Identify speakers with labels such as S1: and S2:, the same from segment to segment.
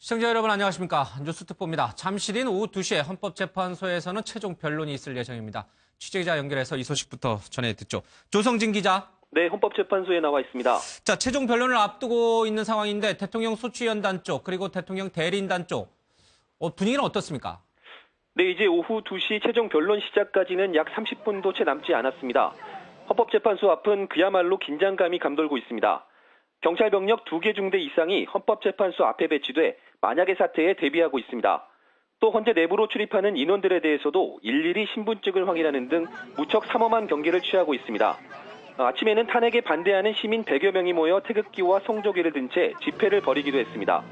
S1: 시청자 여러분 안녕하십니까. 뉴스특보입니다. 잠시 뒤인 오후 2시에 헌법재판소에서는 최종 변론이 있을 예정입니다. 취재기자 연결해서 이 소식부터 전해 듣죠. 조성진 기자.
S2: 네, 헌법재판소에 나와 있습니다.
S1: 자, 최종 변론을 앞두고 있는 상황인데 대통령 소추위원단 쪽 그리고 대통령 대리인단 쪽 분위기는 어떻습니까?
S2: 네, 이제 오후 2시 최종 변론 시작까지는 약 30분도 채 남지 않았습니다. 헌법재판소 앞은 그야말로 긴장감이 감돌고 있습니다. 경찰 병력 2개 중대 이상이 헌법재판소 앞에 배치돼 만약의 사태에 대비하고 있습니다. 또 헌재 내부로 출입하는 인원들에 대해서도 일일이 신분증을 확인하는 등 무척 삼엄한 경계를 취하고 있습니다. 아침에는 탄핵에 반대하는 시민 100여 명이 모여 태극기와 성조기를 든 채 집회를 벌이기도 했습니다.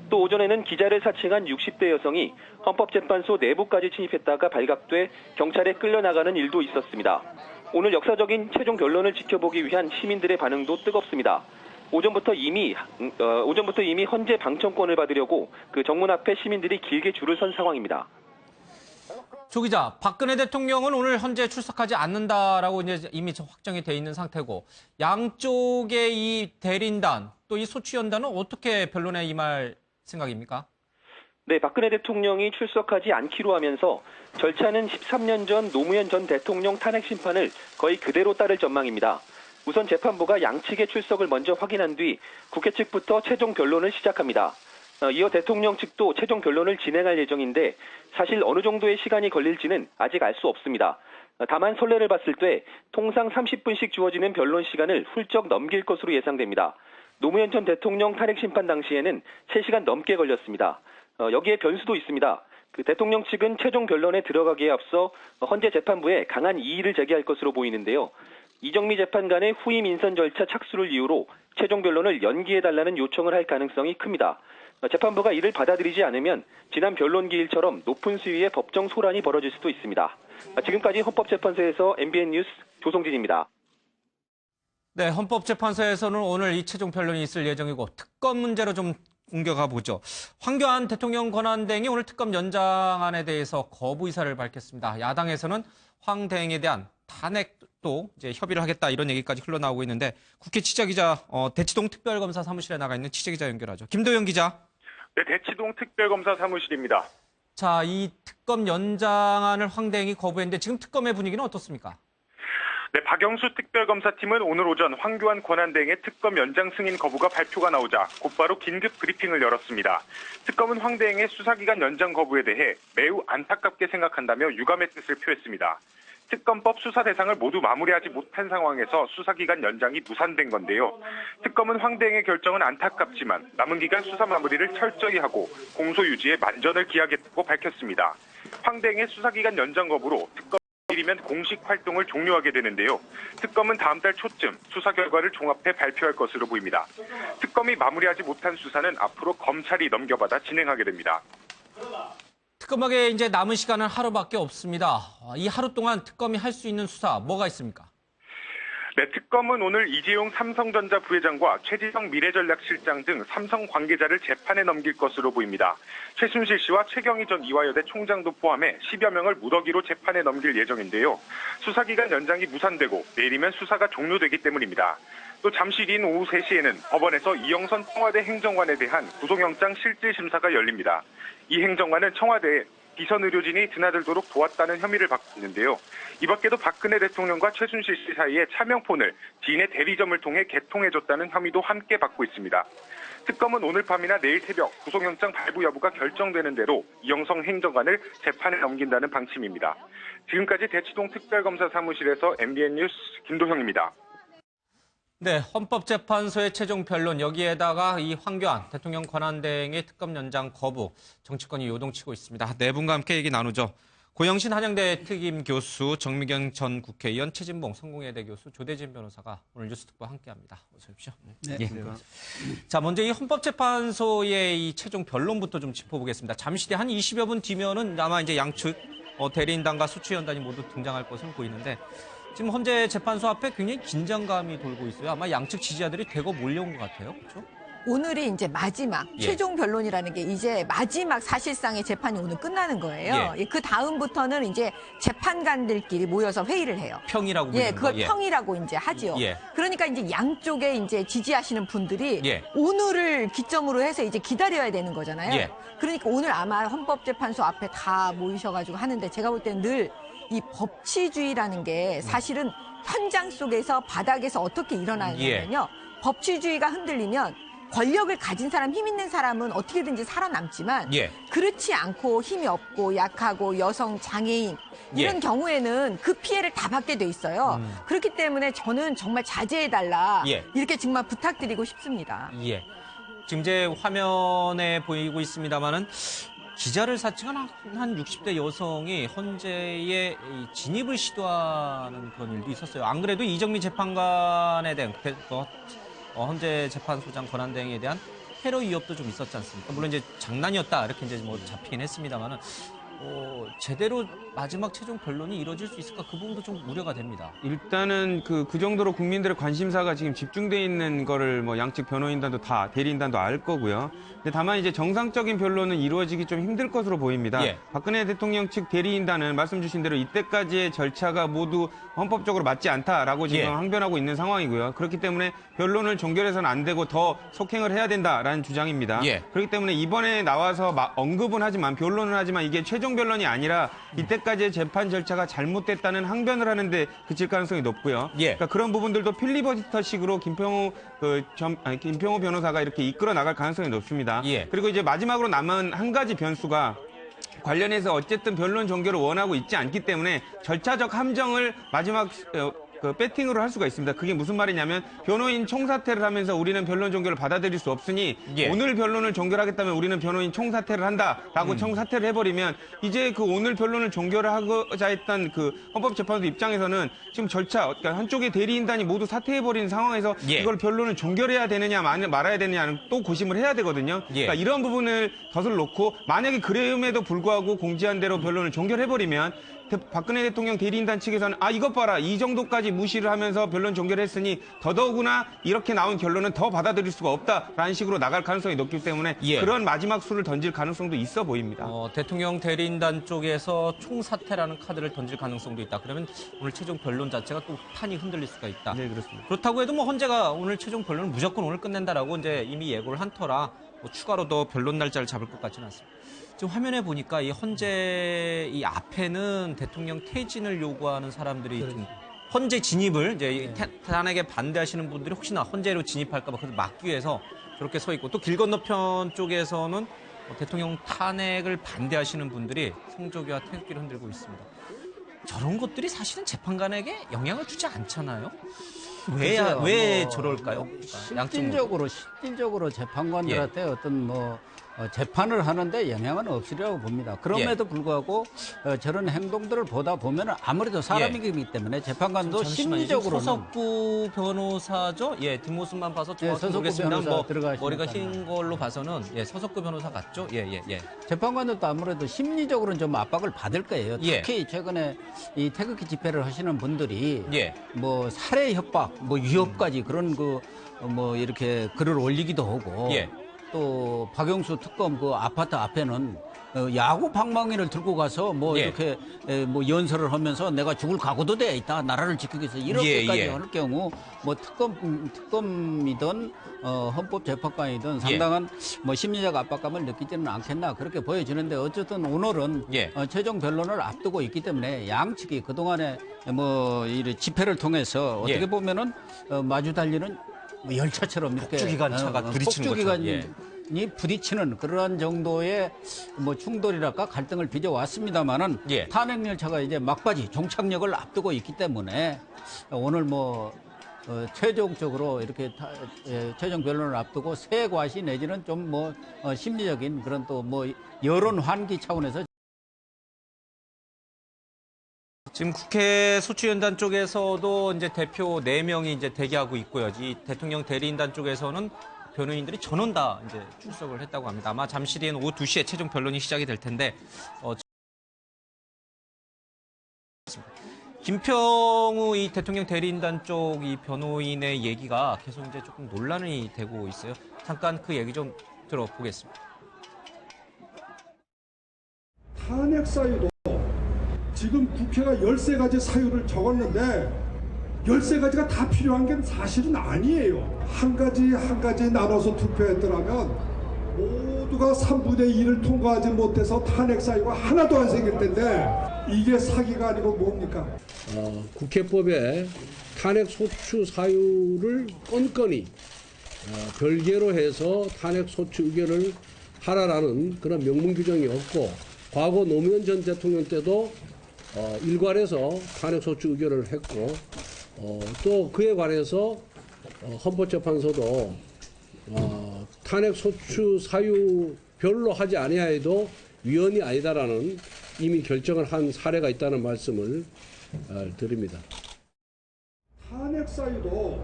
S2: 또 오전에는 기자를 사칭한 60대 여성이 헌법재판소 내부까지 침입했다가 발각돼 경찰에 끌려나가는 일도 있었습니다. 오늘 역사적인 최종 변론을 지켜보기 위한 시민들의 반응도 뜨겁습니다. 오전부터 이미 헌재 방청권을 받으려고 그 정문 앞에 시민들이 길게 줄을 선 상황입니다.
S1: 조 기자, 박근혜 대통령은 오늘 헌재에 출석하지 않는다라고 이제 이미 확정이 돼 있는 상태고 양쪽의 이 대리인단 또 이 소추위원단은 어떻게 변론에 임할 생각입니까?
S2: 네, 박근혜 대통령이 출석하지 않기로 하면서 절차는 13년 전 노무현 전 대통령 탄핵 심판을 거의 그대로 따를 전망입니다. 우선 재판부가 양측의 출석을 먼저 확인한 뒤 국회 측부터 최종 변론을 시작합니다. 이어 대통령 측도 최종 변론을 진행할 예정인데 사실 어느 정도의 시간이 걸릴지는 아직 알 수 없습니다. 다만 선례를 봤을 때 통상 30분씩 주어지는 변론 시간을 훌쩍 넘길 것으로 예상됩니다. 노무현 전 대통령 탄핵 심판 당시에는 3시간 넘게 걸렸습니다. 여기에 변수도 있습니다. 대통령 측은 최종 변론에 들어가기에 앞서 헌재 재판부에 강한 이의를 제기할 것으로 보이는데요. 이정미 재판관의 후임 인선 절차 착수를 이유로 최종 변론을 연기해달라는 요청을 할 가능성이 큽니다. 재판부가 이를 받아들이지 않으면 지난 변론 기일처럼 높은 수위의 법정 소란이 벌어질 수도 있습니다. 지금까지 헌법재판소에서 MBN 뉴스 조성진입니다.
S1: 네, 헌법재판소에서는 오늘 이 최종 변론이 있을 예정이고 특검 문제로 좀 옮겨가 보죠. 황교안 대통령 권한대행이 오늘 특검 연장안에 대해서 거부 의사를 밝혔습니다. 야당에서는 황 대행에 대한 탄핵도 이제 협의를 하겠다 이런 얘기까지 흘러나오고 있는데 국회 취재기자 대치동 특별검사 사무실에 나가 있는 취재기자 연결하죠. 김도영 기자.
S3: 네, 대치동 특별검사 사무실입니다.
S1: 자, 이 특검 연장안을 황 대행이 거부했는데 지금 특검의 분위기는 어떻습니까?
S3: 네, 박영수 특별검사팀은 오늘 오전 황교안 권한대행의 특검 연장 승인 거부가 발표가 나오자 곧바로 긴급 브리핑을 열었습니다. 특검은 황 대행의 수사기간 연장 거부에 대해 매우 안타깝게 생각한다며 유감의 뜻을 표했습니다. 특검법 수사 대상을 모두 마무리하지 못한 상황에서 수사기간 연장이 무산된 건데요. 특검은 황 대행의 결정은 안타깝지만 남은 기간 수사 마무리를 철저히 하고 공소 유지에 만전을 기하겠다고 밝혔습니다. 황 대행의 수사기간 연장 거부로 특검이면 공식 활동을 종료하게 되는데요. 특검은 다음 달 초쯤 수사 결과를 종합해 발표할 것으로 보입니다. 특검이 마무리하지 못한 수사는 앞으로 검찰이 넘겨받아 진행하게 됩니다.
S1: 특검에게 이제 남은 시간은 하루밖에 없습니다. 이 하루 동안 특검이 할 수 있는 수사 뭐가 있습니까?
S3: 네, 특검은 오늘 이재용 삼성전자 부회장과 최지성 미래전략실장 등 삼성 관계자를 재판에 넘길 것으로 보입니다. 최순실 씨와 최경희 전 이화여대 총장도 포함해 10여 명을 무더기로 재판에 넘길 예정인데요. 수사기간 연장이 무산되고 내일이면 수사가 종료되기 때문입니다. 또 잠시 뒤인 오후 3시에는 법원에서 이영선 청와대 행정관에 대한 구속영장 실질심사가 열립니다. 이 행정관은 청와대에 비선 의료진이 드나들도록 도왔다는 혐의를 받고 있는데요. 이 밖에도 박근혜 대통령과 최순실 씨 사이에 차명폰을 지인의 대리점을 통해 개통해줬다는 혐의도 함께 받고 있습니다. 특검은 오늘 밤이나 내일 새벽 구속영장 발부 여부가 결정되는 대로 이영선 행정관을 재판에 넘긴다는 방침입니다. 지금까지 대치동 특별검사 사무실에서 MBN 뉴스 김도형입니다.
S1: 네, 헌법재판소의 최종 변론 여기에다가 이 황교안 대통령 권한대행의 특검 연장 거부 정치권이 요동치고 있습니다. 네 분과 함께 얘기 나누죠. 고영신 한양대 특임 교수, 정미경 전 국회의원, 최진봉 성공회대 교수, 조대진 변호사가 오늘 뉴스특보와 함께합니다. 어서 오십시오.
S4: 네.
S1: 예. 자, 먼저 이 헌법재판소의 이 최종 변론부터 좀 짚어보겠습니다. 잠시 뒤 한 20여 분 뒤면은 아마 이제 양측 대리인단과 소추위원단이 모두 등장할 것으로 보이는데. 지금 헌재 재판소 앞에 굉장히 긴장감이 돌고 있어요. 아마 양측 지지자들이 대거 몰려온 것 같아요. 그렇죠?
S4: 오늘이 이제 마지막
S1: 예.
S4: 최종 변론이라는 게 이제 마지막 사실상의 재판이 오늘 끝나는 거예요.
S1: 예.
S4: 그 다음부터는 이제 재판관들끼리 모여서 회의를 해요.
S1: 평이라고
S4: 예,
S1: 부르는
S4: 그걸
S1: 거. 예.
S4: 평이라고 이제 하지요.
S1: 예.
S4: 그러니까 이제 양쪽에 이제 지지하시는 분들이
S1: 예.
S4: 오늘을 기점으로 해서 이제 기다려야 되는 거잖아요.
S1: 예.
S4: 그러니까 오늘 아마 헌법재판소 앞에 다 모이셔가지고 하는데 제가 볼 때는 늘 이 법치주의라는 게 사실은 현장 속에서 바닥에서 어떻게 일어나냐면요. 법치주의가 흔들리면 권력을 가진 사람, 힘 있는 사람은 어떻게든지 살아남지만
S1: 예.
S4: 그렇지 않고 힘이 없고 약하고 여성, 장애인 이런
S1: 예.
S4: 경우에는 그 피해를 다 받게 돼 있어요. 그렇기 때문에 저는 정말 자제해달라
S1: 예.
S4: 이렇게 정말 부탁드리고 싶습니다.
S1: 예. 지금 이제 화면에 보이고 있습니다만은 기자를 사칭한 한 60대 여성이 헌재에 이 진입을 시도하는 그런 일도 있었어요. 안 그래도 이정미 재판관에 대한 헌재 재판소장 권한대행에 대한 테러 위협도 좀 있었지 않습니까? 물론 이제 장난이었다 이렇게 이제 뭐 잡히긴 했습니다만은 제대로 마지막 최종 변론이 이루어질 수 있을까 그 부분도 좀 우려가 됩니다.
S5: 일단은 그 정도로 국민들의 관심사가 지금 집중돼 있는 거를 뭐 양측 변호인단도 다 대리인단도 알 거고요. 근데 다만 이제 정상적인 변론은 이루어지기 좀 힘들 것으로 보입니다.
S1: 예.
S5: 박근혜 대통령 측 대리인단은 말씀 주신 대로 이때까지의 절차가 모두 헌법적으로 맞지 않다라고 지금
S1: 예.
S5: 항변하고 있는 상황이고요. 그렇기 때문에 변론을 종결해서는 안 되고 더 속행을 해야 된다라는 주장입니다.
S1: 예.
S5: 그렇기 때문에 이번에 나와서 언급은 하지만 변론은 하지만 이게 최종 변론이 아니라 이때까지의 재판 절차가 잘못됐다는 항변을 하는데 그칠 가능성이 높고요.
S1: 예.
S5: 그러니까 그런 부분들도 필리버스터식으로 김평호 변호사가 이렇게 이끌어 나갈 가능성이 높습니다.
S1: 예.
S5: 그리고 이제 마지막으로 남은 한 가지 변수가 관련해서 어쨌든 변론 종결을 원하고 있지 않기 때문에 절차적 함정을 마지막 배팅으로 할 수가 있습니다. 그게 무슨 말이냐면 변호인 총사퇴를 하면서 우리는 변론 종결을 받아들일 수 없으니
S1: 예.
S5: 오늘 변론을 종결하겠다면 우리는 변호인 총사퇴를 한다라고 총사퇴를 해버리면 이제 그 오늘 변론을 종결을 하고자 했던 그 헌법재판소 입장에서는 지금 절차 그러니까 한쪽의 대리인단이 모두 사퇴해버린 상황에서
S1: 예.
S5: 이걸 변론을 종결해야 되느냐 말아야 되느냐는 또 고심을 해야 되거든요.
S1: 예.
S5: 그러니까 이런 부분을 덫을 놓고 만약에 그럼에도 불구하고 공지한 대로 변론을 종결해버리면 박근혜 대통령 대리인단 측에서는 이것 봐라 이 정도까지 무시를 하면서 변론 종결했으니 더더구나 이렇게 나온 결론은 더 받아들일 수가 없다라는 식으로 나갈 가능성이 높기 때문에
S1: 예.
S5: 그런 마지막 수를 던질 가능성도 있어 보입니다.
S1: 대통령 대리인단 쪽에서 총사퇴라는 카드를 던질 가능성도 있다. 그러면 오늘 최종 변론 자체가 또 판이 흔들릴 수가 있다.
S5: 네, 그렇습니다.
S1: 그렇다고 해도 뭐 헌재가 오늘 최종 변론을 무조건 오늘 끝낸다라고 이제 이미 예고를 한 터라 뭐 추가로 더 변론 날짜를 잡을 것 같지는 않습니다. 지금 화면에 보니까 이 헌재 이 앞에는 대통령 퇴진을 요구하는 사람들이 좀 헌재 진입을 이제 탄핵에 반대하시는 분들이 혹시나 헌재로 진입할까봐 그걸 막기 위해서 저렇게 서 있고 또 길 건너편 쪽에서는 대통령 탄핵을 반대하시는 분들이 성조기와 태극기를 흔들고 있습니다. 저런 것들이 사실은 재판관에게 영향을 주지 않잖아요. 왜 저럴까요?
S6: 실질적으로 재판관들한테 어떤 재판을 하는데 영향은 없으리라고 봅니다. 그럼에도 불구하고 저런 행동들을 보다 보면 아무래도 사람이기 때문에 재판관도 심리적으로는
S1: 서석구 변호사죠? 예, 뒷모습만 봐서 정확히
S6: 서석구
S1: 모르겠습니다.
S6: 변호사 들어가시니까.
S1: 머리가 흰 걸로 봐서는 서석구 변호사 같죠? 예.
S6: 재판관들도 아무래도 심리적으로는 좀 압박을 받을 거예요.
S1: 예.
S6: 특히 최근에 이 태극기 집회를 하시는 분들이
S1: 예.
S6: 뭐 살해 협박, 뭐 위협까지 그런 이렇게 글을 올리기도 하고
S1: 예.
S6: 또 박영수 특검 그 아파트 앞에는 야구 방망이를 들고 가서
S1: 예.
S6: 이렇게 연설을 하면서 내가 죽을 각오도 되어 있다 나라를 지키기 위해서 이렇게까지
S1: 예.
S6: 할 경우 특검이든 헌법재판관이든 상당한 심리적 압박감을 느끼지는 않겠나 그렇게 보여지는데 어쨌든 오늘은
S1: 예.
S6: 최종 변론을 앞두고 있기 때문에 양측이 그동안에 이 집회를 통해서 어떻게 보면은 마주 달리는 열차처럼 이렇게
S1: 폭주기관차가 부딪히는 것처럼,
S6: 폭주기관이 부딪히는 그러한 정도의 충돌이랄까 갈등을 빚어왔습니다만은
S1: 예.
S6: 탄핵 열차가 이제 막바지 종착역을 앞두고 있기 때문에 오늘 최종적으로 이렇게 최종 변론을 앞두고 새 과시 내지는 좀 심리적인 그런 또 여론 환기 차원에서
S1: 지금 국회 소추위원단 쪽에서도 이제 대표 4명이 이제 대기하고 있고요. 이 대통령 대리인단 쪽에서는 변호인들이 전원 다 이제 출석을 했다고 합니다. 아마 잠시 뒤에는 오후 2시에 최종 변론이 시작이 될 텐데, 김평우 이 대통령 대리인단 쪽 이 변호인의 얘기가 계속 이제 조금 논란이 되고 있어요. 잠깐 그 얘기 좀 들어보겠습니다.
S7: 탄핵 사유도 지금 국회가 13가지 사유를 적었는데 13가지가 다 필요한 게 사실은 아니에요. 한 가지 나눠서 투표했더라면 모두가 3분의 2를 통과하지 못해서 탄핵 사유가 하나도 안 생길 텐데 이게 사기가 아니고 뭡니까?
S8: 국회법에 탄핵 소추 사유를 건건히 별개로 해서 탄핵 소추 의결을 하라라는 그런 명문 규정이 없고 과거 노무현 전 대통령 때도 일괄해서 탄핵 소추 의결을 했고 또 그에 관해서 헌법재판소도 탄핵 소추 사유 별로 하지 아니하여도 위헌이 아니다라는 이미 결정을 한 사례가 있다는 말씀을 드립니다.
S7: 탄핵 사유도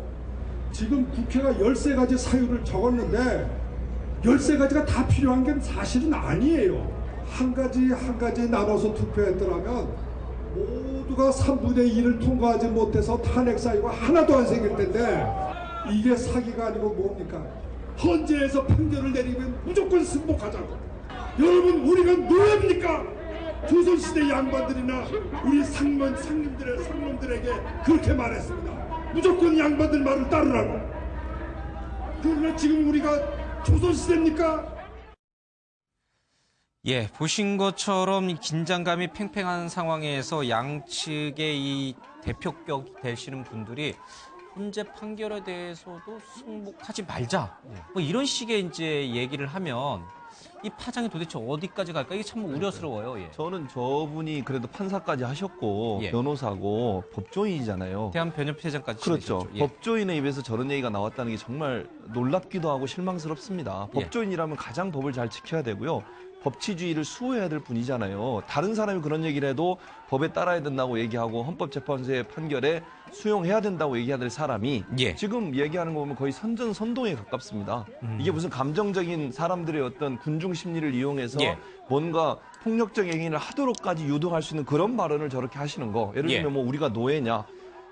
S7: 지금 국회가 13가지 사유를 적었는데 13가지가 다 필요한 게 사실은 아니에요. 한 가지 나눠서 투표했더라면 모두가 3분의 2를 통과하지 못해서 탄핵 사유가 하나도 안 생길 텐데 이게 사기가 아니고 뭡니까? 헌재에서 판결을 내리면 무조건 승복하자고. 여러분 우리가 노예입니까? 조선시대 양반들이나 우리 상놈들에게 그렇게 말했습니다. 무조건 양반들 말을 따르라고. 그러나 지금 우리가 조선시대입니까?
S1: 예, 보신 것처럼 긴장감이 팽팽한 상황에서 양측의 이 대표격 되시는 분들이 헌재 판결에 대해서도 승복하지 말자. 뭐 이런 식의 이제 얘기를 하면 이 파장이 도대체 어디까지 갈까? 이게 참 우려스러워요. 예.
S9: 저는 저분이 그래도 판사까지 하셨고
S1: 예.
S9: 변호사고 법조인이잖아요.
S1: 대한변협회장까지
S9: 그렇죠.
S1: 지내셨죠. 예.
S9: 법조인의 입에서 저런 얘기가 나왔다는 게 정말 놀랍기도 하고 실망스럽습니다.
S1: 예.
S9: 법조인이라면 가장 법을 잘 지켜야 되고요. 법치주의를 수호해야 될 분이잖아요. 다른 사람이 그런 얘기를 해도 법에 따라야 된다고 얘기하고 헌법재판소의 판결에 수용해야 된다고 얘기해야 될 사람이
S1: 예.
S9: 지금 얘기하는 거 보면 거의 선전선동에 가깝습니다. 이게 무슨 감정적인 사람들의 어떤 군중 심리를 이용해서
S1: 예.
S9: 뭔가 폭력적 행위를 하도록까지 유도할 수 있는 그런 발언을 저렇게 하시는 거. 예를 들면
S1: 예.
S9: 뭐 우리가 노예냐.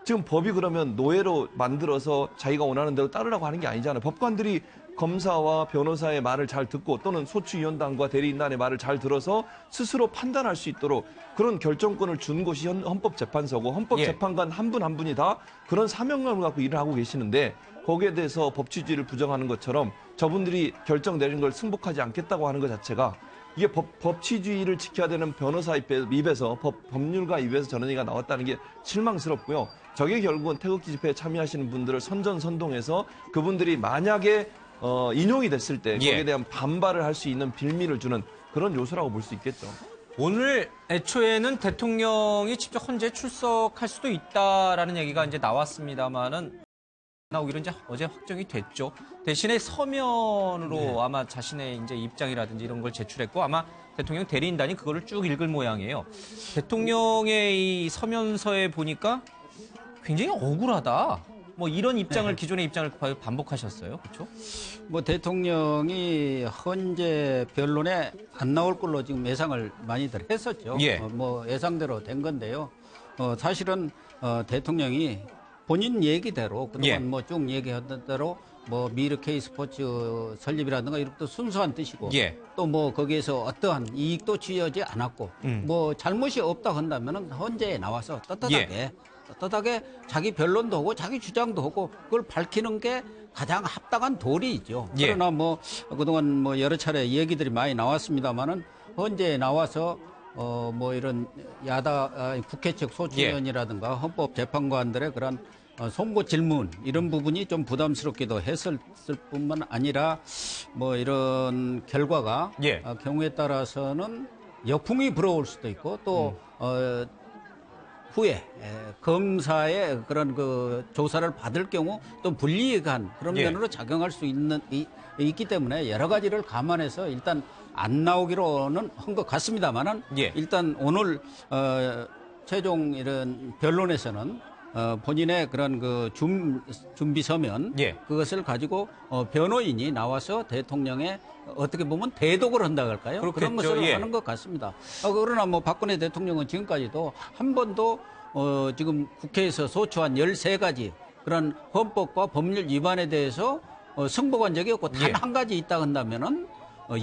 S9: 지금 법이 그러면 노예로 만들어서 자기가 원하는 대로 따르라고 하는 게 아니잖아요. 법관들이 검사와 변호사의 말을 잘 듣고 또는 소추위원단과 대리인단의 말을 잘 들어서 스스로 판단할 수 있도록 그런 결정권을 준 곳이 헌법재판소고 헌법재판관 한 분 한 분이 다 그런 사명감을 갖고 일을 하고 계시는데 거기에 대해서 법치주의를 부정하는 것처럼 저분들이 결정 내린 걸 승복하지 않겠다고 하는 것 자체가 이게 법치주의를 지켜야 되는 변호사 입에서 법률가 입에서 저런 얘기가 나왔다는 게 실망스럽고요. 저게 결국은 태극기 집회에 참여하시는 분들을 선전선동해서 그분들이 만약에 인용이 됐을 때 거기에
S1: 예.
S9: 대한 반발을 할 수 있는 빌미를 주는 그런 요소라고 볼 수 있겠죠.
S1: 오늘 애초에는 대통령이 직접 헌재에 출석할 수도 있다라는 얘기가 이제 나왔습니다만은 나오기로 이제 어제 확정이 됐죠. 대신에 서면으로 아마 자신의 이제 입장이라든지 이런 걸 제출했고 아마 대통령 대리인단이 그거를 쭉 읽을 모양이에요. 대통령의 이 서면서에 보니까 굉장히 억울하다. 뭐 이런 입장을 기존의 입장을 반복하셨어요. 그렇죠?
S6: 뭐 대통령이 헌재 변론에 안 나올 걸로 지금 예상을 많이들 했었죠.
S1: 예.
S6: 뭐 예상대로 된 건데요. 사실은 대통령이 본인 얘기대로 그동안
S1: 예.
S6: 뭐 쭉 얘기했던 대로 뭐 미르 K 스포츠 설립이라든가 이런 것도 순수한 뜻이고
S1: 예.
S6: 또 뭐 거기에서 어떠한 이익도 취하지 않았고 뭐 잘못이 없다 한다면은 헌재에 나와서 떳떳하게 자기 변론도 하고 자기 주장도 하고 그걸 밝히는 게 가장 합당한 도리이죠.
S1: 예.
S6: 그러나 뭐 그동안 뭐 여러 차례 얘기들이 많이 나왔습니다만은 헌재에 나와서 뭐 이런 국회 측 소추위원이라든가 헌법재판관들의 그런 송고 질문 이런 부분이 좀 부담스럽기도 했을 뿐만 아니라 뭐 이런 결과가
S1: 예.
S6: 경우에 따라서는 역풍이 불어올 수도 있고 또 후에 검사의 그런 그 조사를 받을 경우 또 불리익한 그런
S1: 예.
S6: 면으로 작용할 수 있기 때문에 여러 가지를 감안해서 일단 안 나오기로는 한 것 같습니다만은
S1: 예.
S6: 일단 오늘 최종 이런 변론에서는 본인의 그런 그 준비 서면
S1: 예.
S6: 그것을 가지고 변호인이 나와서 대통령의 어떻게 보면 대독을 한다고 할까요?
S1: 그렇겠죠.
S6: 그런 것을
S1: 예.
S6: 하는 것 같습니다. 그러나 뭐 박근혜 대통령은 지금까지도 한 번도 지금 국회에서 소추한 13가지 그런 헌법과 법률 위반에 대해서 승복한 적이 없고 단
S1: 예.
S6: 한 가지 있다 한다면은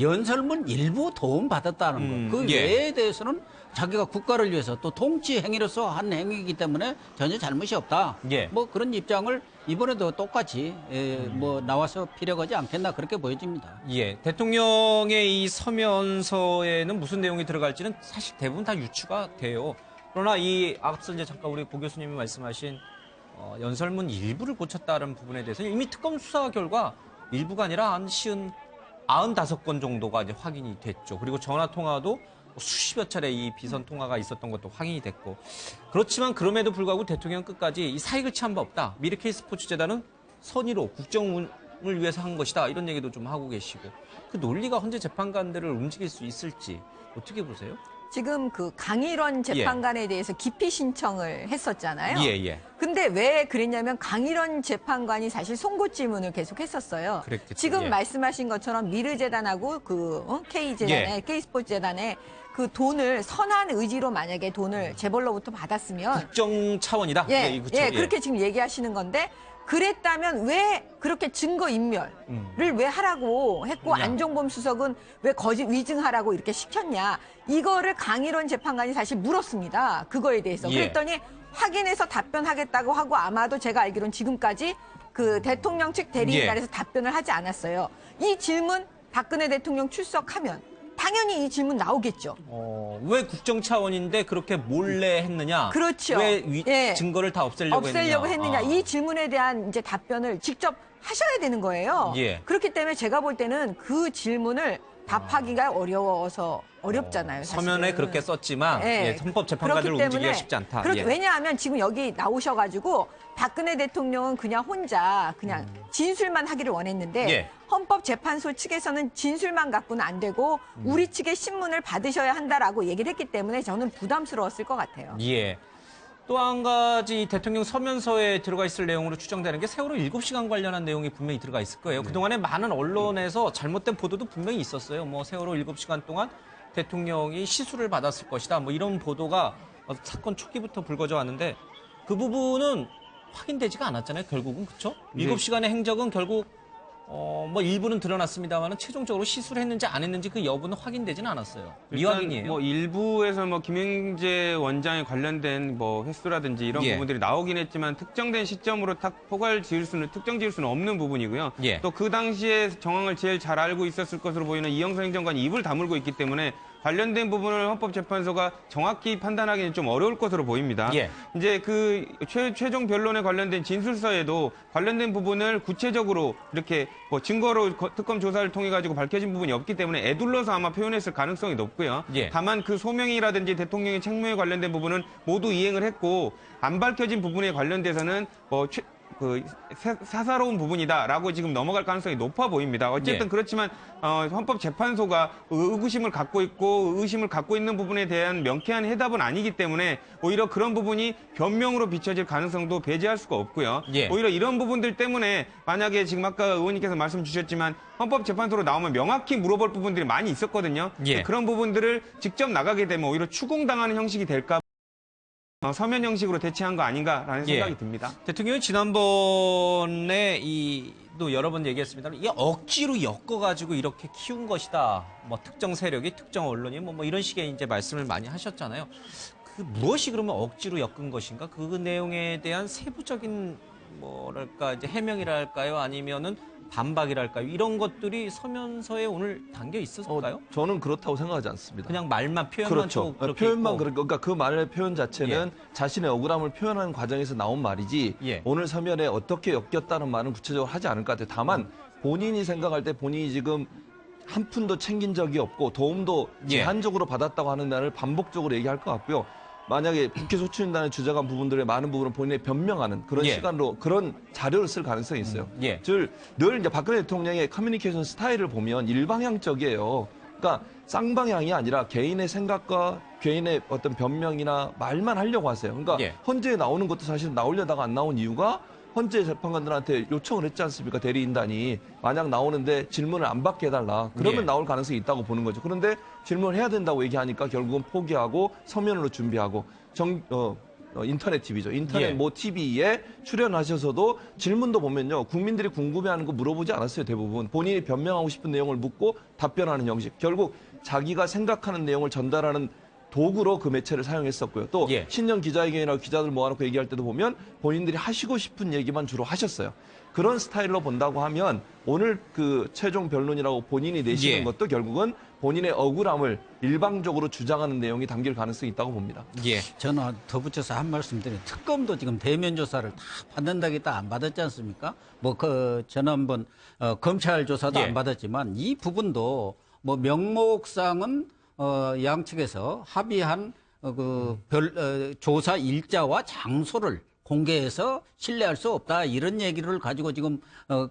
S6: 연설문 일부 도움 받았다는 거. 그
S1: 예.
S6: 외에 대해서는 자기가 국가를 위해서 또 통치 행위로서 한 행위이기 때문에 전혀 잘못이 없다.
S1: 예.
S6: 뭐 그런 입장을 이번에도 똑같이 뭐 나와서 피력하지 않겠나 그렇게 보여집니다.
S1: 예, 대통령의 이 서면서에는 무슨 내용이 들어갈지는 사실 대부분 다 유추가 돼요. 그러나 이 앞서 이제 잠깐 우리 고 교수님이 말씀하신 연설문 일부를 고쳤다는 부분에 대해서는 이미 특검 수사 결과 일부가 아니라 한 95건 정도가 이제 확인이 됐죠. 그리고 전화 통화도 수십여 차례 이 비선 통화가 있었던 것도 확인이 됐고, 그렇지만 그럼에도 불구하고 대통령은 끝까지 이 사익을 취한 바 없다. 미르케이 스포츠재단은 선의로 국정을 위해서 한 것이다. 이런 얘기도 좀 하고 계시고, 그 논리가 헌재 재판관들을 움직일 수 있을지 어떻게 보세요?
S4: 지금 그 강일원 재판관에 대해서 기피 신청을 했었잖아요.
S1: 예.
S4: 근데 왜 그랬냐면 강일원 재판관이 사실 송곳 질문을 계속 했었어요.
S1: 그랬겠죠.
S4: 지금
S1: 예.
S4: 말씀하신 것처럼 미르재단하고 K재단에 K스포츠재단에 그 돈을 선한 의지로 만약에 돈을 재벌로부터 받았으면
S1: 국정 차원이다. 그쵸?
S4: 그렇게 지금 얘기하시는 건데 그랬다면 왜 그렇게 증거인멸을 왜 하라고 했고 안종범 수석은 왜 거짓 위증하라고 이렇게 시켰냐. 이거를 강일원 재판관이 사실 물었습니다. 그거에 대해서.
S1: 예.
S4: 그랬더니 확인해서 답변하겠다고 하고 아마도 제가 알기로는 지금까지 그 대통령 측 대리인단에서 답변을 하지 않았어요. 이 질문 박근혜 대통령 출석하면 당연히 이 질문 나오겠죠.
S1: 왜 국정 차원인데 그렇게 몰래 했느냐?
S4: 그렇죠.
S1: 왜 증거를 다 없애려고
S4: 했느냐? 이 질문에 대한 이제 답변을 직접 하셔야 되는 거예요.
S1: 예.
S4: 그렇기 때문에 제가 볼 때는 그 질문을 답하기가 어렵잖아요. 사실은.
S1: 서면에 그렇게 썼지만 헌법 재판관을 움직이기가 쉽지 않다.
S4: 왜냐하면 지금 여기 나오셔가지고 박근혜 대통령은 그냥 혼자 그냥 진술만 하기를 원했는데 헌법재판소 측에서는 진술만 갖고는 안 되고 우리 측의 신문을 받으셔야 한다라고 얘기를 했기 때문에 저는 부담스러웠을 것 같아요.
S1: 예. 또 한 가지 대통령 서면서에 들어가 있을 내용으로 추정되는 게 세월호 7시간 관련한 내용이 분명히 들어가 있을 거예요. 그동안에 많은 언론에서 잘못된 보도도 분명히 있었어요. 뭐 세월호 7시간 동안 대통령이 시술을 받았을 것이다. 뭐 이런 보도가 사건 초기부터 불거져 왔는데 그 부분은 확인되지가 않았잖아요. 결국은. 그렇죠? 7시간의 행적은 결국 뭐 일부는 드러났습니다만 최종적으로 시술했는지 안 했는지 그 여부는 확인되지는 않았어요. 미확인이에요.
S5: 뭐 일부에서 뭐 김영재 원장에 관련된 뭐 횟수라든지 이런 부분들이 나오긴 했지만 특정된 시점으로 딱 특정 지을 수는 없는 부분이고요. 또 그 당시에 정황을 제일 잘 알고 있었을 것으로 보이는 이영선 행정관이 입을 다물고 있기 때문에 관련된 부분을 헌법재판소가 정확히 판단하기는 좀 어려울 것으로 보입니다. 이제 그 최종 변론에 관련된 진술서에도 관련된 부분을 구체적으로 이렇게 뭐 증거로 특검 조사를 통해 가지고 밝혀진 부분이 없기 때문에 애둘러서 아마 표현했을 가능성이 높고요. 다만 그 소명이라든지 대통령의 책무에 관련된 부분은 모두 이행을 했고 안 밝혀진 부분에 관련돼서는 사사로운 부분이다라고 지금 넘어갈 가능성이 높아 보입니다. 어쨌든 그렇지만 헌법재판소가 의구심을 갖고 있고 의심을 갖고 있는 부분에 대한 명쾌한 해답은 아니기 때문에 오히려 그런 부분이 변명으로 비춰질 가능성도 배제할 수가 없고요. 오히려 이런 부분들 때문에 만약에 지금 아까 의원님께서 말씀 주셨지만 헌법재판소로 나오면 명확히 물어볼 부분들이 많이 있었거든요. 그런 부분들을 직접 나가게 되면 오히려 추궁당하는 형식이 될까 서면 형식으로 대체한 거 아닌가라는 생각이 듭니다.
S1: 대통령이 지난번에 또 여러 번 얘기했습니다. 이게 억지로 엮어가지고 이렇게 키운 것이다. 뭐 특정 세력이 특정 언론이 뭐 이런 식의 이제 말씀을 많이 하셨잖아요. 그 무엇이 그러면 억지로 엮은 것인가? 그 내용에 대한 세부적인 뭐랄까 이제 해명이랄까요? 아니면은 반박이랄까요? 이런 것들이 서면서에 오늘 담겨 있었을까요?
S9: 저는 그렇다고 생각하지 않습니다.
S1: 그냥 말만 표현만 좀 그렇게
S9: 표현만
S1: 있고.
S9: 그러니까 그 말의 표현 자체는 자신의 억울함을 표현하는 과정에서 나온 말이지 오늘 서면에 어떻게 엮였다는 말은 구체적으로 하지 않을 것 같아요. 다만 본인이 생각할 때 본인이 지금 한 푼도 챙긴 적이 없고 도움도 제한적으로 받았다고 하는 날을 반복적으로 얘기할 것 같고요. 만약에 국회 소추인단에 주장한 부분들의 많은 부분을 본인이 변명하는 그런 시간으로 그런 자료를 쓸 가능성이 있어요. 늘 이제 박근혜 대통령의 커뮤니케이션 스타일을 보면 일방향적이에요. 그러니까 쌍방향이 아니라 개인의 생각과 개인의 어떤 변명이나 말만 하려고 하세요. 그러니까 헌재에 나오는 것도 사실 나오려다가 안 나온 이유가 헌재 재판관들한테 요청을 했지 않습니까? 대리인단이 만약 나오는데 질문을 안 받게 해달라. 그러면 나올 가능성이 있다고 보는 거죠. 그런데 질문을 해야 된다고 얘기하니까 결국은 포기하고 서면으로 준비하고 인터넷 TV죠. 인터넷
S1: 예.
S9: 모 TV에 출연하셔서도 질문도 보면요. 국민들이 궁금해하는 거 물어보지 않았어요. 대부분. 본인이 변명하고 싶은 내용을 묻고 답변하는 형식. 결국 자기가 생각하는 내용을 전달하는 도구로 그 매체를 사용했었고요. 또
S1: 예.
S9: 신년 기자회견이라고 기자들 모아놓고 얘기할 때도 보면 본인들이 하시고 싶은 얘기만 주로 하셨어요. 그런 스타일로 본다고 하면 오늘 그 최종 변론이라고 본인이 내시는
S1: 예.
S9: 것도 결국은 본인의 억울함을 일방적으로 주장하는 내용이 담길 가능성이 있다고 봅니다.
S1: 예.
S6: 저는 덧붙여서 한 말씀 드리면 특검도 지금 대면 조사를 다 받는다겠다 안 받았지 않습니까? 뭐 그 지난번 검찰 조사도
S1: 예.
S6: 안 받았지만 이 부분도 뭐 명목상은 양측에서 합의한 조사 일자와 장소를 공개해서 신뢰할 수 없다 이런 얘기를 가지고 지금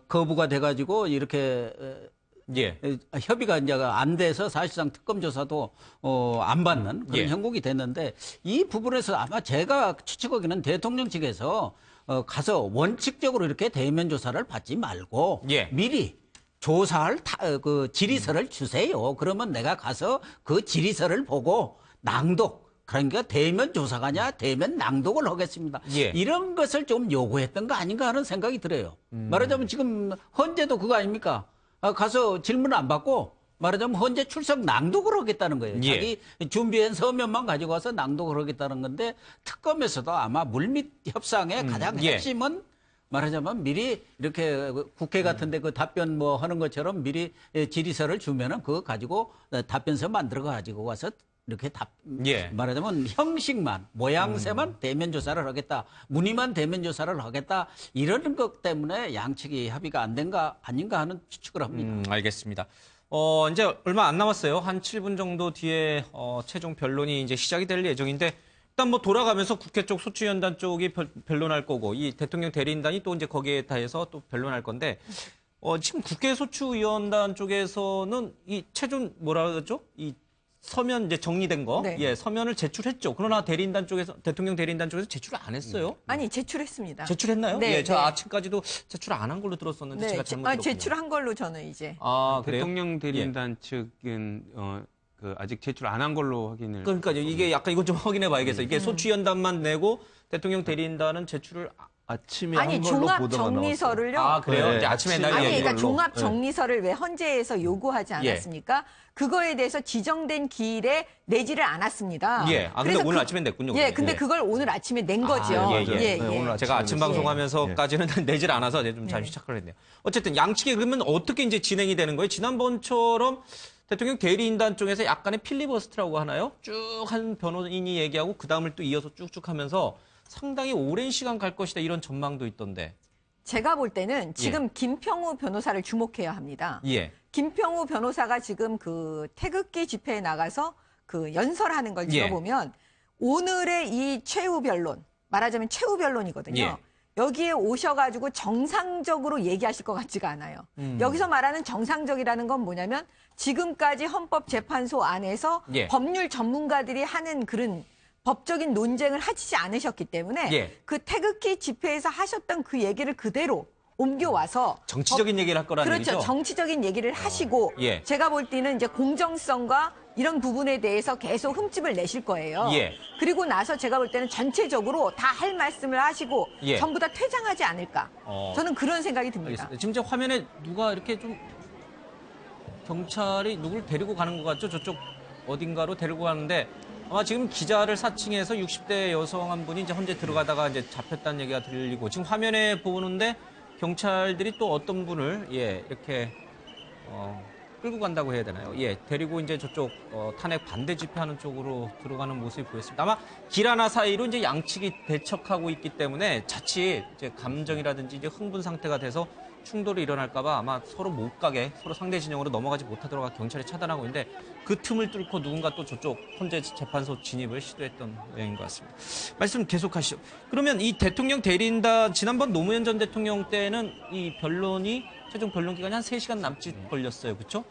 S6: 거부가 돼가지고 이렇게
S1: 예.
S6: 협의가 이제 안 돼서 사실상 특검 조사도 안 받는 그런
S1: 예.
S6: 형국이 됐는데 이 부분에서 아마 제가 추측하기는 대통령 측에서 가서 원칙적으로 이렇게 대면 조사를 받지 말고
S1: 예.
S6: 미리 조사할 그 질의서를 주세요. 그러면 내가 가서 그 질의서를 보고 낭독 그러니까 대면 조사가냐 대면 낭독을 하겠습니다.
S1: 예.
S6: 이런 것을 좀 요구했던 거 아닌가 하는 생각이 들어요. 말하자면 지금 헌재도 그거 아닙니까? 가서 질문 안 받고 말하자면 헌재 출석 낭독을 하겠다는 거예요.
S1: 예.
S6: 자기 준비한 서면만 가지고 와서 낭독을 하겠다는 건데 특검에서도 아마 물밑 협상의 가장
S1: 예.
S6: 핵심은 말하자면 미리 이렇게 국회 같은데 그 답변 뭐 하는 것처럼 미리 질의서를 주면은 그거 가지고 답변서 만들어 가지고 와서 이렇게
S1: 예.
S6: 말하자면 형식만 모양새만 대면 조사를 하겠다 문의만 대면 조사를 하겠다 이러는 것 때문에 양측이 합의가 안 된가 아닌가 하는 추측을 합니다.
S1: 알겠습니다. 이제 얼마 안 남았어요. 한 7분 정도 뒤에 최종 변론이 이제 시작이 될 예정인데 일단 뭐 돌아가면서 국회 쪽 소추위원단 쪽이 변론할 거고 이 대통령 대리인단이 또 이제 거기에 대해서 또 변론할 건데 지금 국회 소추위원단 쪽에서는 이 최종 뭐라 그러죠? 이 서면 이제 정리된 거,
S4: 네.
S1: 예, 서면을 제출했죠. 그러나 대리인단 쪽에서 대통령 대리인단 쪽에서 제출을 안 했어요.
S4: 아니 제출했습니다.
S1: 제출했나요?
S4: 네,
S1: 예, 저
S4: 네.
S1: 아침까지도 제출 안 한 걸로 들었었는데
S4: 네,
S1: 제가 잘못 들었군요.
S4: 제출한 걸로 저는 이제.
S1: 아, 그래요?
S5: 대통령 대리인단 측은 아직 제출 안 한 걸로 확인을.
S1: 그러니까요. 이게 약간 이건 좀 확인해 봐야겠어요. 이게 소추위원단만 내고 대통령 대리인단은 제출을
S9: 아침에
S4: 아니
S9: 한 걸로
S4: 종합
S9: 보도가 나왔어요.
S4: 정리서를요.
S1: 아, 그래요?
S9: 네.
S1: 이제 아침에 날
S4: 아니
S1: 얘기
S4: 그러니까
S9: 걸로.
S4: 종합 정리서를 왜 헌재에서 요구하지
S1: 예.
S4: 않았습니까? 그거에 대해서 지정된 기일에 내지를 않았습니다.
S1: 예. 아, 근데
S4: 그래서
S1: 오늘 아침에 냈군요.
S4: 예,
S1: 그러면.
S4: 근데
S1: 예.
S4: 그걸 오늘 아침에 낸 거죠.
S1: 예, 예.
S9: 네, 오늘 아침에
S1: 제가 아침
S9: 냈어요.
S1: 방송하면서까지는 내질 않아서 좀 잠시 착각을 했네요. 어쨌든 양측이 그러면 어떻게 이제 진행이 되는 거예요? 지난번처럼 대통령 대리인단 쪽에서 약간의 필리버스트라고 하나요? 쭉 한 변호인이 얘기하고 그 다음을 또 이어서 쭉쭉 하면서 상당히 오랜 시간 갈 것이다 이런 전망도 있던데.
S4: 제가 볼 때는 지금 김평우 변호사를 주목해야 합니다.
S1: 예.
S4: 김평우 변호사가 지금 그 태극기 집회에 나가서 그 연설하는 걸
S1: 예.
S4: 들어보면 오늘의 이 최후 변론, 말하자면 최후 변론이거든요.
S1: 예.
S4: 여기에 오셔가지고 정상적으로 얘기하실 것 같지가 않아요. 여기서 말하는 정상적이라는 건 뭐냐면 지금까지 헌법재판소 안에서
S1: 예.
S4: 법률 전문가들이 하는 그런 법적인 논쟁을 하시지 않으셨기 때문에
S1: 예.
S4: 그 태극기 집회에서 하셨던 그 얘기를 그대로 옮겨와서
S1: 정치적인 얘기를 할 거라는
S4: 그렇죠.
S1: 얘기죠?
S4: 정치적인 얘기를 하시고
S1: 예.
S4: 제가 볼 때는 이제 공정성과 이런 부분에 대해서 계속 흠집을 내실 거예요.
S1: 예.
S4: 그리고 나서 제가 볼 때는 전체적으로 다 할 말씀을 하시고
S1: 예.
S4: 전부 다 퇴장하지 않을까. 저는 그런 생각이 듭니다.
S1: 알겠습니다. 지금 제 화면에 누가 이렇게 좀 경찰이 누굴 데리고 가는 것 같죠? 저쪽 어딘가로 데리고 가는데 아마 지금 기자를 사칭해서 60대 여성 한 분이 이제 헌재 들어가다가 이제 잡혔다는 얘기가 들리고 지금 화면에 보는데 경찰들이 또 어떤 분을 이렇게 끌고 간다고 해야 되나요? 예, 데리고 이제 저쪽 탄핵 반대 집회하는 쪽으로 들어가는 모습이 보였습니다. 아마 길 하나 사이로 이제 양측이 대척하고 있기 때문에 자칫 이제 감정이라든지 이제 흥분 상태가 돼서 충돌이 일어날까봐 아마 서로 못 가게 서로 상대 진영으로 넘어가지 못하도록 경찰이 차단하고 있는데 그 틈을 뚫고 누군가 또 저쪽 헌재 재판소 진입을 시도했던 모양인 것 같습니다. 말씀 계속하시죠. 그러면 이 대통령 대리인단 지난번 노무현 전 대통령 때는 이 변론이 최종 변론 기간이 한 3시간 남짓 걸렸어요. 그렇죠?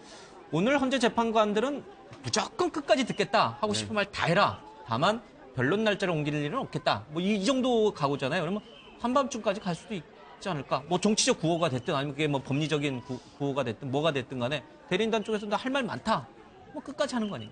S1: 오늘 헌재 재판관들은 무조건 끝까지 듣겠다. 하고 싶은 말 다 해라. 다만 변론 날짜를 옮길 일은 없겠다. 뭐 이 정도 각오잖아요. 그러면 한밤중까지 갈 수도 있지 않을까? 뭐 정치적 구호가 됐든 아니면 그게 뭐 법리적인 구호가 됐든 뭐가 됐든 간에 대리인단 쪽에서도 할 말 많다. 뭐 끝까지 하는 거 아니에요?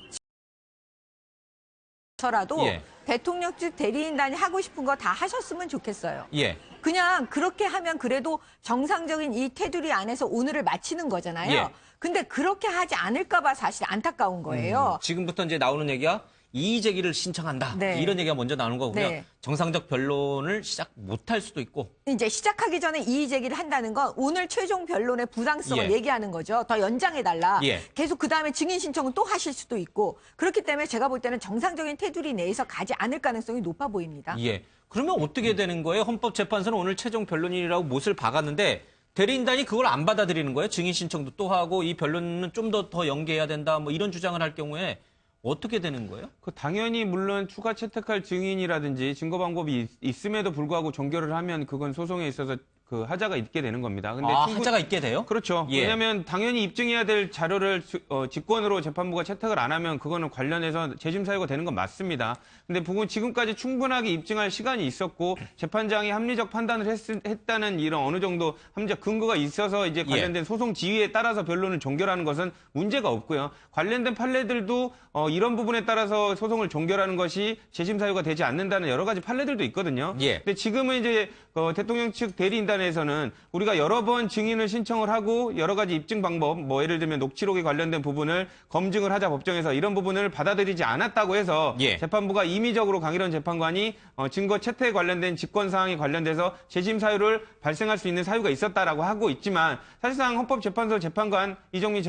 S4: 않더라도
S1: 예.
S4: 대통령 측 대리인단이 하고 싶은 거 다 하셨으면 좋겠어요.
S1: 예.
S4: 그냥 그렇게 하면 그래도 정상적인 이 테두리 안에서 오늘을 마치는 거잖아요.
S1: 예.
S4: 근데 그렇게 하지 않을까 봐 사실 안타까운 거예요.
S1: 지금부터 이제 나오는 얘기가 이의 제기를 신청한다.
S4: 네.
S1: 이런 얘기가 먼저 나오는 거고요.
S4: 네.
S1: 정상적 변론을 시작 못할 수도 있고.
S4: 이제 시작하기 전에 이의 제기를 한다는 건 오늘 최종 변론의 부당성을
S1: 예.
S4: 얘기하는 거죠. 더 연장해달라.
S1: 예.
S4: 계속 그다음에 증인 신청은 또 하실 수도 있고. 그렇기 때문에 제가 볼 때는 정상적인 테두리 내에서 가지 않을 가능성이 높아 보입니다.
S1: 예. 그러면 어떻게 되는 거예요? 헌법재판소는 오늘 최종 변론이라고 못을 박았는데 대리인단이 그걸 안 받아들이는 거예요? 증인 신청도 또 하고 이 변론은 좀 더 연기해야 된다. 뭐 이런 주장을 할 경우에 어떻게 되는 거예요?
S5: 당연히 물론 추가 채택할 증인이라든지 증거 방법이 있음에도 불구하고 종결을 하면 그건 소송에 있어서 그 하자가 있게 되는 겁니다. 근데
S1: 하자가 있게 돼요?
S5: 그렇죠.
S1: 예.
S5: 왜냐하면 당연히 입증해야 될 자료를 직권으로 재판부가 채택을 안 하면 그거는 관련해서 재심 사유가 되는 건 맞습니다. 근데 지금까지 충분하게 입증할 시간이 있었고 재판장이 합리적 판단을 했다는 이런 어느 정도 합리적 근거가 있어서 이제 관련된 소송 지위에 따라서 변론을 종결하는 것은 문제가 없고요. 관련된 판례들도 이런 부분에 따라서 소송을 종결하는 것이 재심 사유가 되지 않는다는 여러 가지 판례들도 있거든요.
S1: 예.
S5: 근데 지금은 이제 대통령 측 대리인단에서는 우리가 여러 번 증인을 신청을 하고 여러 가지 입증 방법, 뭐 예를 들면 녹취록에 관련된 부분을 검증을 하자 법정에서 이런 부분을 받아들이지 않았다고 해서
S1: 예.
S5: 재판부가 임의적으로 강일원 재판관이 증거 채택에 관련된 직권 사항에 관련돼서 재심 사유를 발생할 수 있는 사유가 있었다라고 하고 있지만 사실상 헌법재판소 재판관 이정미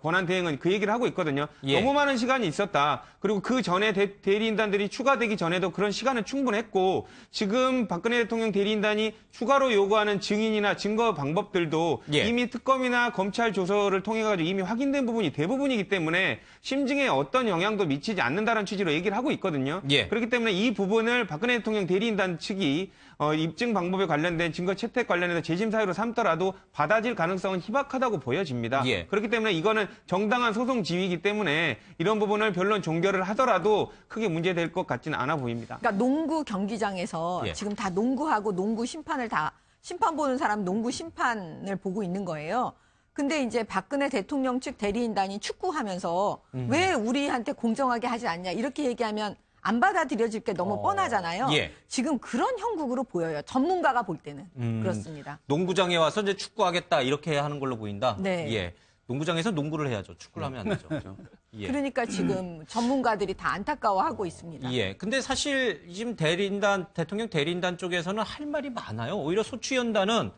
S5: 권한 대행은 그 얘기를 하고 있거든요.
S1: 예.
S5: 너무 많은 시간이 있었다. 그리고 그 전에 대리인단들이 추가되기 전에도 그런 시간은 충분했고 지금 박근혜 대통령 대리인단이 추가로 요구하는 증인이나 증거 방법들도
S1: 예.
S5: 이미 특검이나 검찰 조서를 통해 가지고 이미 확인된 부분이 대부분이기 때문에 심증에 어떤 영향도 미치지 않는다는 취지로 얘기를 하고 있거든요.
S1: 예.
S5: 그렇기 때문에 이 부분을 박근혜 대통령 대리인단 측이 입증 방법에 관련된 증거 채택 관련해서 재심 사유로 삼더라도 받아질 가능성은 희박하다고 보여집니다.
S1: 예.
S5: 그렇기 때문에 이거는 정당한 소송 지위이기 때문에 이런 부분을 변론 종결을 하더라도 크게 문제될 것 같지는 않아 보입니다.
S4: 그러니까 농구 경기장에서
S1: 예.
S4: 지금 다 농구하고 농구 심판을 다 심판 보는 사람 농구 심판을 보고 있는 거예요. 근데 이제 박근혜 대통령 측 대리인단이 축구하면서 왜 우리한테 공정하게 하지 않냐 이렇게 얘기하면 안 받아들여질 게 너무 뻔하잖아요.
S1: 예.
S4: 지금 그런 형국으로 보여요. 전문가가 볼 때는 그렇습니다.
S1: 농구장에 와서 이제 축구하겠다 이렇게 하는 걸로 보인다.
S4: 네.
S1: 예. 농구장에서 농구를 해야죠. 축구를 하면 안 되죠. 예.
S4: 그러니까 지금 전문가들이 다 안타까워하고 있습니다.
S1: 예. 근데 사실 지금 대통령 대리인단 쪽에서는 할 말이 많아요. 오히려 소추위원단은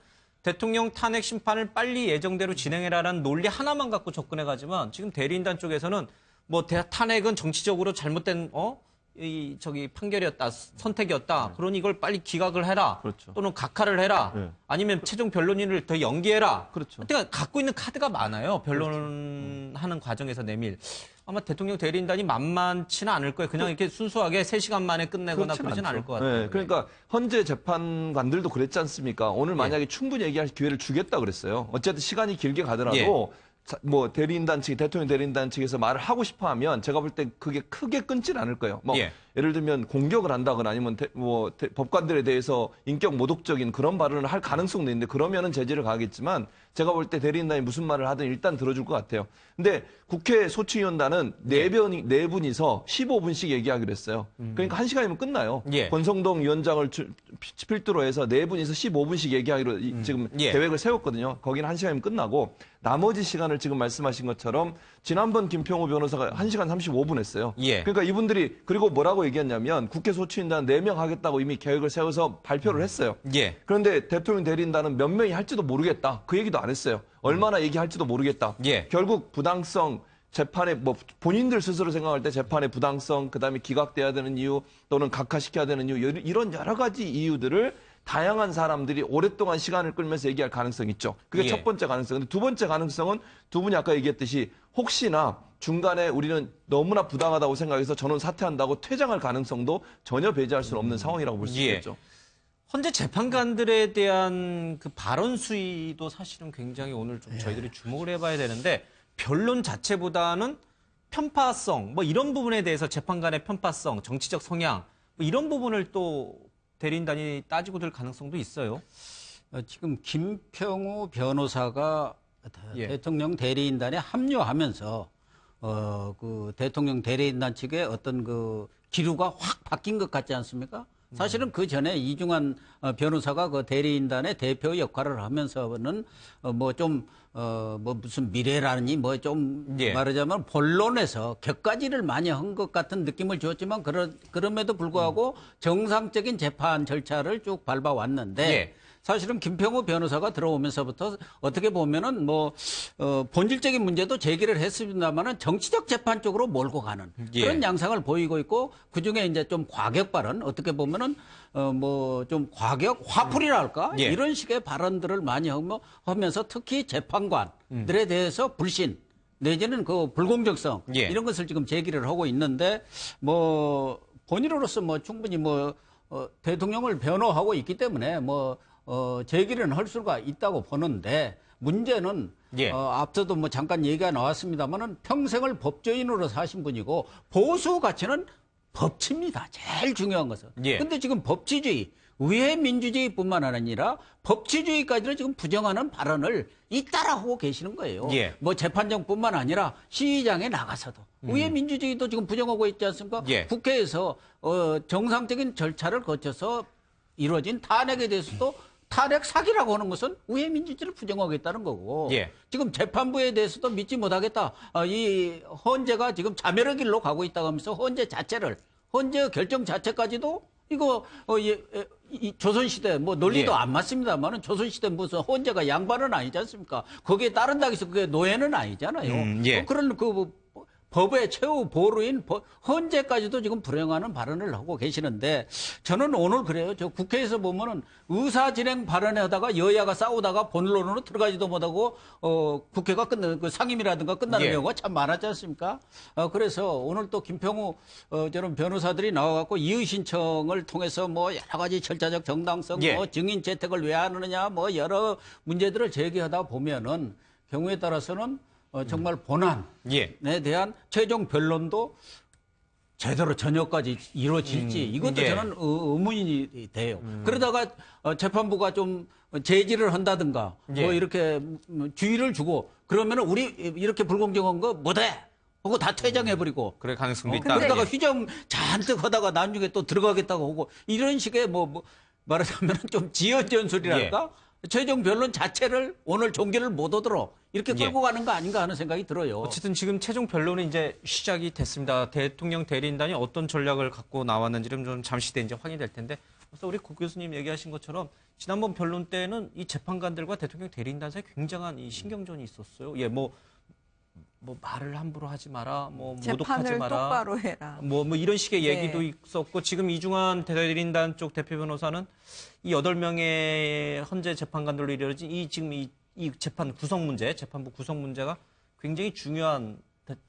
S1: 대통령 탄핵 심판을 빨리 예정대로 진행해라라는 논리 하나만 갖고 접근해가지만 지금 대리인단 쪽에서는 뭐 탄핵은 정치적으로 잘못된 판결이었다, 선택이었다. 그러니 이걸 빨리 기각을 해라.
S9: 그렇죠.
S1: 또는 각하를 해라.
S9: 네.
S1: 아니면 최종 변론인을 더 연기해라.
S9: 그렇죠.
S1: 그러니까 갖고 있는 카드가 많아요. 변론하는 과정에서 내밀. 아마 대통령 대리인단이 만만치는 않을 거예요. 그냥 이렇게 순수하게 3시간 만에 끝내거나 그러진 않을 것 같아요.
S9: 네, 그러니까 헌재 재판관들도 그랬지 않습니까? 오늘 만약에 충분히 얘기할 기회를 주겠다 그랬어요. 어쨌든 시간이 길게 가더라도 뭐 대리인단 측, 대통령 대리인단 측에서 말을 하고 싶어하면 제가 볼 때 그게 크게 끊지는 않을 거예요. 뭐 예를 들면 공격을 한다거나 아니면 법관들에 대해서 인격 모독적인 그런 발언을 할 가능성도 있는데 그러면은 제재를 가하겠지만 제가 볼 때 대리인단이 무슨 말을 하든 일단 들어줄 것 같아요. 근데 국회 소추위원단은 네 분이서 15분씩 얘기하기로 했어요. 그러니까 1시간이면 끝나요. 권성동 위원장을 필두로 해서 네 분이서 15분씩 얘기하기로 지금 계획을 세웠거든요. 거기는 1시간이면 끝나고 나머지 시간을 지금 말씀하신 것처럼 지난번 김평호 변호사가 1시간 35분 했어요. 그러니까 이분들이 그리고 뭐라고 얘기했냐면 국회 소추위원단 4명 하겠다고 이미 계획을 세워서 발표를 했어요. 그런데 대통령 대리인단은 몇 명이 할지도 모르겠다. 그 얘기도 안 했어요. 얼마나 얘기할지도 모르겠다. 결국 부당성, 재판에 본인들 스스로 생각할 때 재판의 부당성, 그다음에 기각돼야 되는 이유 또는 각하시켜야 되는 이유 이런 여러 가지 이유들을 다양한 사람들이 오랫동안 시간을 끌면서 얘기할 가능성이 있죠. 그게 첫 번째 가능성. 근데 두 번째 가능성은 두 분이 아까 얘기했듯이 혹시나 중간에 우리는 너무나 부당하다고 생각해서 전원 사퇴한다고 퇴장할 가능성도 전혀 배제할 수는 없는 상황이라고 볼 수 있겠죠.
S1: 현재 재판관들에 대한 그 발언 수위도 사실은 굉장히 오늘 좀 저희들이 주목을 해봐야 되는데 변론 자체보다는 편파성, 뭐 이런 부분에 대해서 재판관의 편파성, 정치적 성향 뭐 이런 부분을 또 대리인단이 따지고 들 가능성도 있어요.
S6: 지금 김평우 변호사가 대통령 대리인단에 합류하면서 그 대통령 대리인단 측의 어떤 그 기류가 확 바뀐 것 같지 않습니까? 사실은 그 전에 이중환 변호사가 그 대리인단의 대표 역할을 하면서는 뭐 무슨 미래라니 뭐 좀
S1: 예.
S6: 말하자면 본론에서 격가지를 많이 한 것 같은 느낌을 주었지만 그럼에도 불구하고 정상적인 재판 절차를 쭉 밟아왔는데
S1: 예.
S6: 사실은 김평우 변호사가 들어오면서부터 어떻게 보면은 본질적인 문제도 제기를 했습니다만은 정치적 재판 쪽으로 몰고 가는 그런
S1: 예.
S6: 양상을 보이고 있고 그 중에 이제 좀 과격 발언 어떻게 보면은 좀 과격 화풀이랄까
S1: 예.
S6: 이런 식의 발언들을 많이 하면서 특히 재판관들에 대해서 불신 내지는 그 불공정성
S1: 예.
S6: 이런 것을 지금 제기를 하고 있는데 본인으로서 충분히 대통령을 변호하고 있기 때문에 제기를 할 수가 있다고 보는데 문제는
S1: 예.
S6: 앞서도 잠깐 얘기가 나왔습니다만은 평생을 법조인으로 사신 분이고 보수 가치는 법치입니다. 제일 중요한 것은.
S1: 예.
S6: 근데 지금 법치주의, 의회 민주주의뿐만 아니라 법치주의까지를 지금 부정하는 발언을 잇따라 하고 계시는 거예요.
S1: 예.
S6: 재판정뿐만 아니라 시위장에 나가서도 의회 민주주의도 지금 부정하고 있지 않습니까?
S1: 예.
S6: 국회에서 정상적인 절차를 거쳐서 이루어진 탄핵에 대해서도 탄핵 사기라고 하는 것은 의회 민주주의를 부정하겠다는 거고
S1: 예.
S6: 지금 재판부에 대해서도 믿지 못하겠다. 이 헌재가 지금 자멸의 길로 가고 있다고 하면서 헌재 결정 자체까지도 이거 이 조선시대 논리도
S1: 예.
S6: 안 맞습니다만은 조선시대 무슨 헌재가 양반은 아니지 않습니까? 거기에 따른다고 해서 그게 노예는 아니잖아요.
S1: 예.
S6: 그런 법의 최후 보루인 헌재까지도 지금 불행하는 발언을 하고 계시는데 저는 오늘 그래요. 저 국회에서 보면은 의사진행 발언하다가 여야가 싸우다가 본론으로 들어가지도 못하고 국회가 그 상임이라든가 끝나는
S1: 예.
S6: 경우가 참 많았지 않습니까? 그래서 오늘 또 김평우 저런 변호사들이 나와갖고 이의 신청을 통해서 여러 가지 절차적 정당성,
S1: 예.
S6: 증인 채택을 왜 안 하느냐, 여러 문제들을 제기하다 보면은 경우에 따라서는 정말 본안에
S1: 예.
S6: 대한 최종 변론도 제대로 저녁까지 이루어질지 이것도
S1: 예.
S6: 저는 의문이 돼요. 그러다가 재판부가 좀 제지를 한다든가
S1: 예.
S6: 이렇게 주의를 주고 그러면 우리 이렇게 불공정한 거 못해 하고 다 퇴장해버리고
S1: 그럴 가능성도 있다.
S6: 그러다가
S1: 예.
S6: 휴정 잔뜩 하다가 나중에 또 들어가겠다고 하고 이런 식의 말하자면 좀 지연 전술이랄까 최종 변론 자체를 오늘 종결을 못 하도록 이렇게 끌고 가는 거 아닌가 하는 생각이 들어요.
S1: 어쨌든 지금 최종 변론이 이제 시작이 됐습니다. 대통령 대리인단이 어떤 전략을 갖고 나왔는지는 좀 잠시 뒤에 이제 확인이 될 텐데, 그래서 우리 고 교수님 얘기하신 것처럼 지난번 변론 때는 이 재판관들과 대통령 대리인단 사이에 굉장한 이 신경전이 있었어요. 예, 뭐 말을 함부로 하지 마라, 모독하지
S4: 재판을
S1: 마라,
S4: 똑바로 해라.
S1: 뭐 이런 식의 얘기도
S4: 네.
S1: 있었고, 지금 이중환 대리인단 쪽 대표 변호사는 이 8명의 헌재 재판관들로 이루어진 이 재판 구성 문제, 재판부 구성 문제가 굉장히 중요한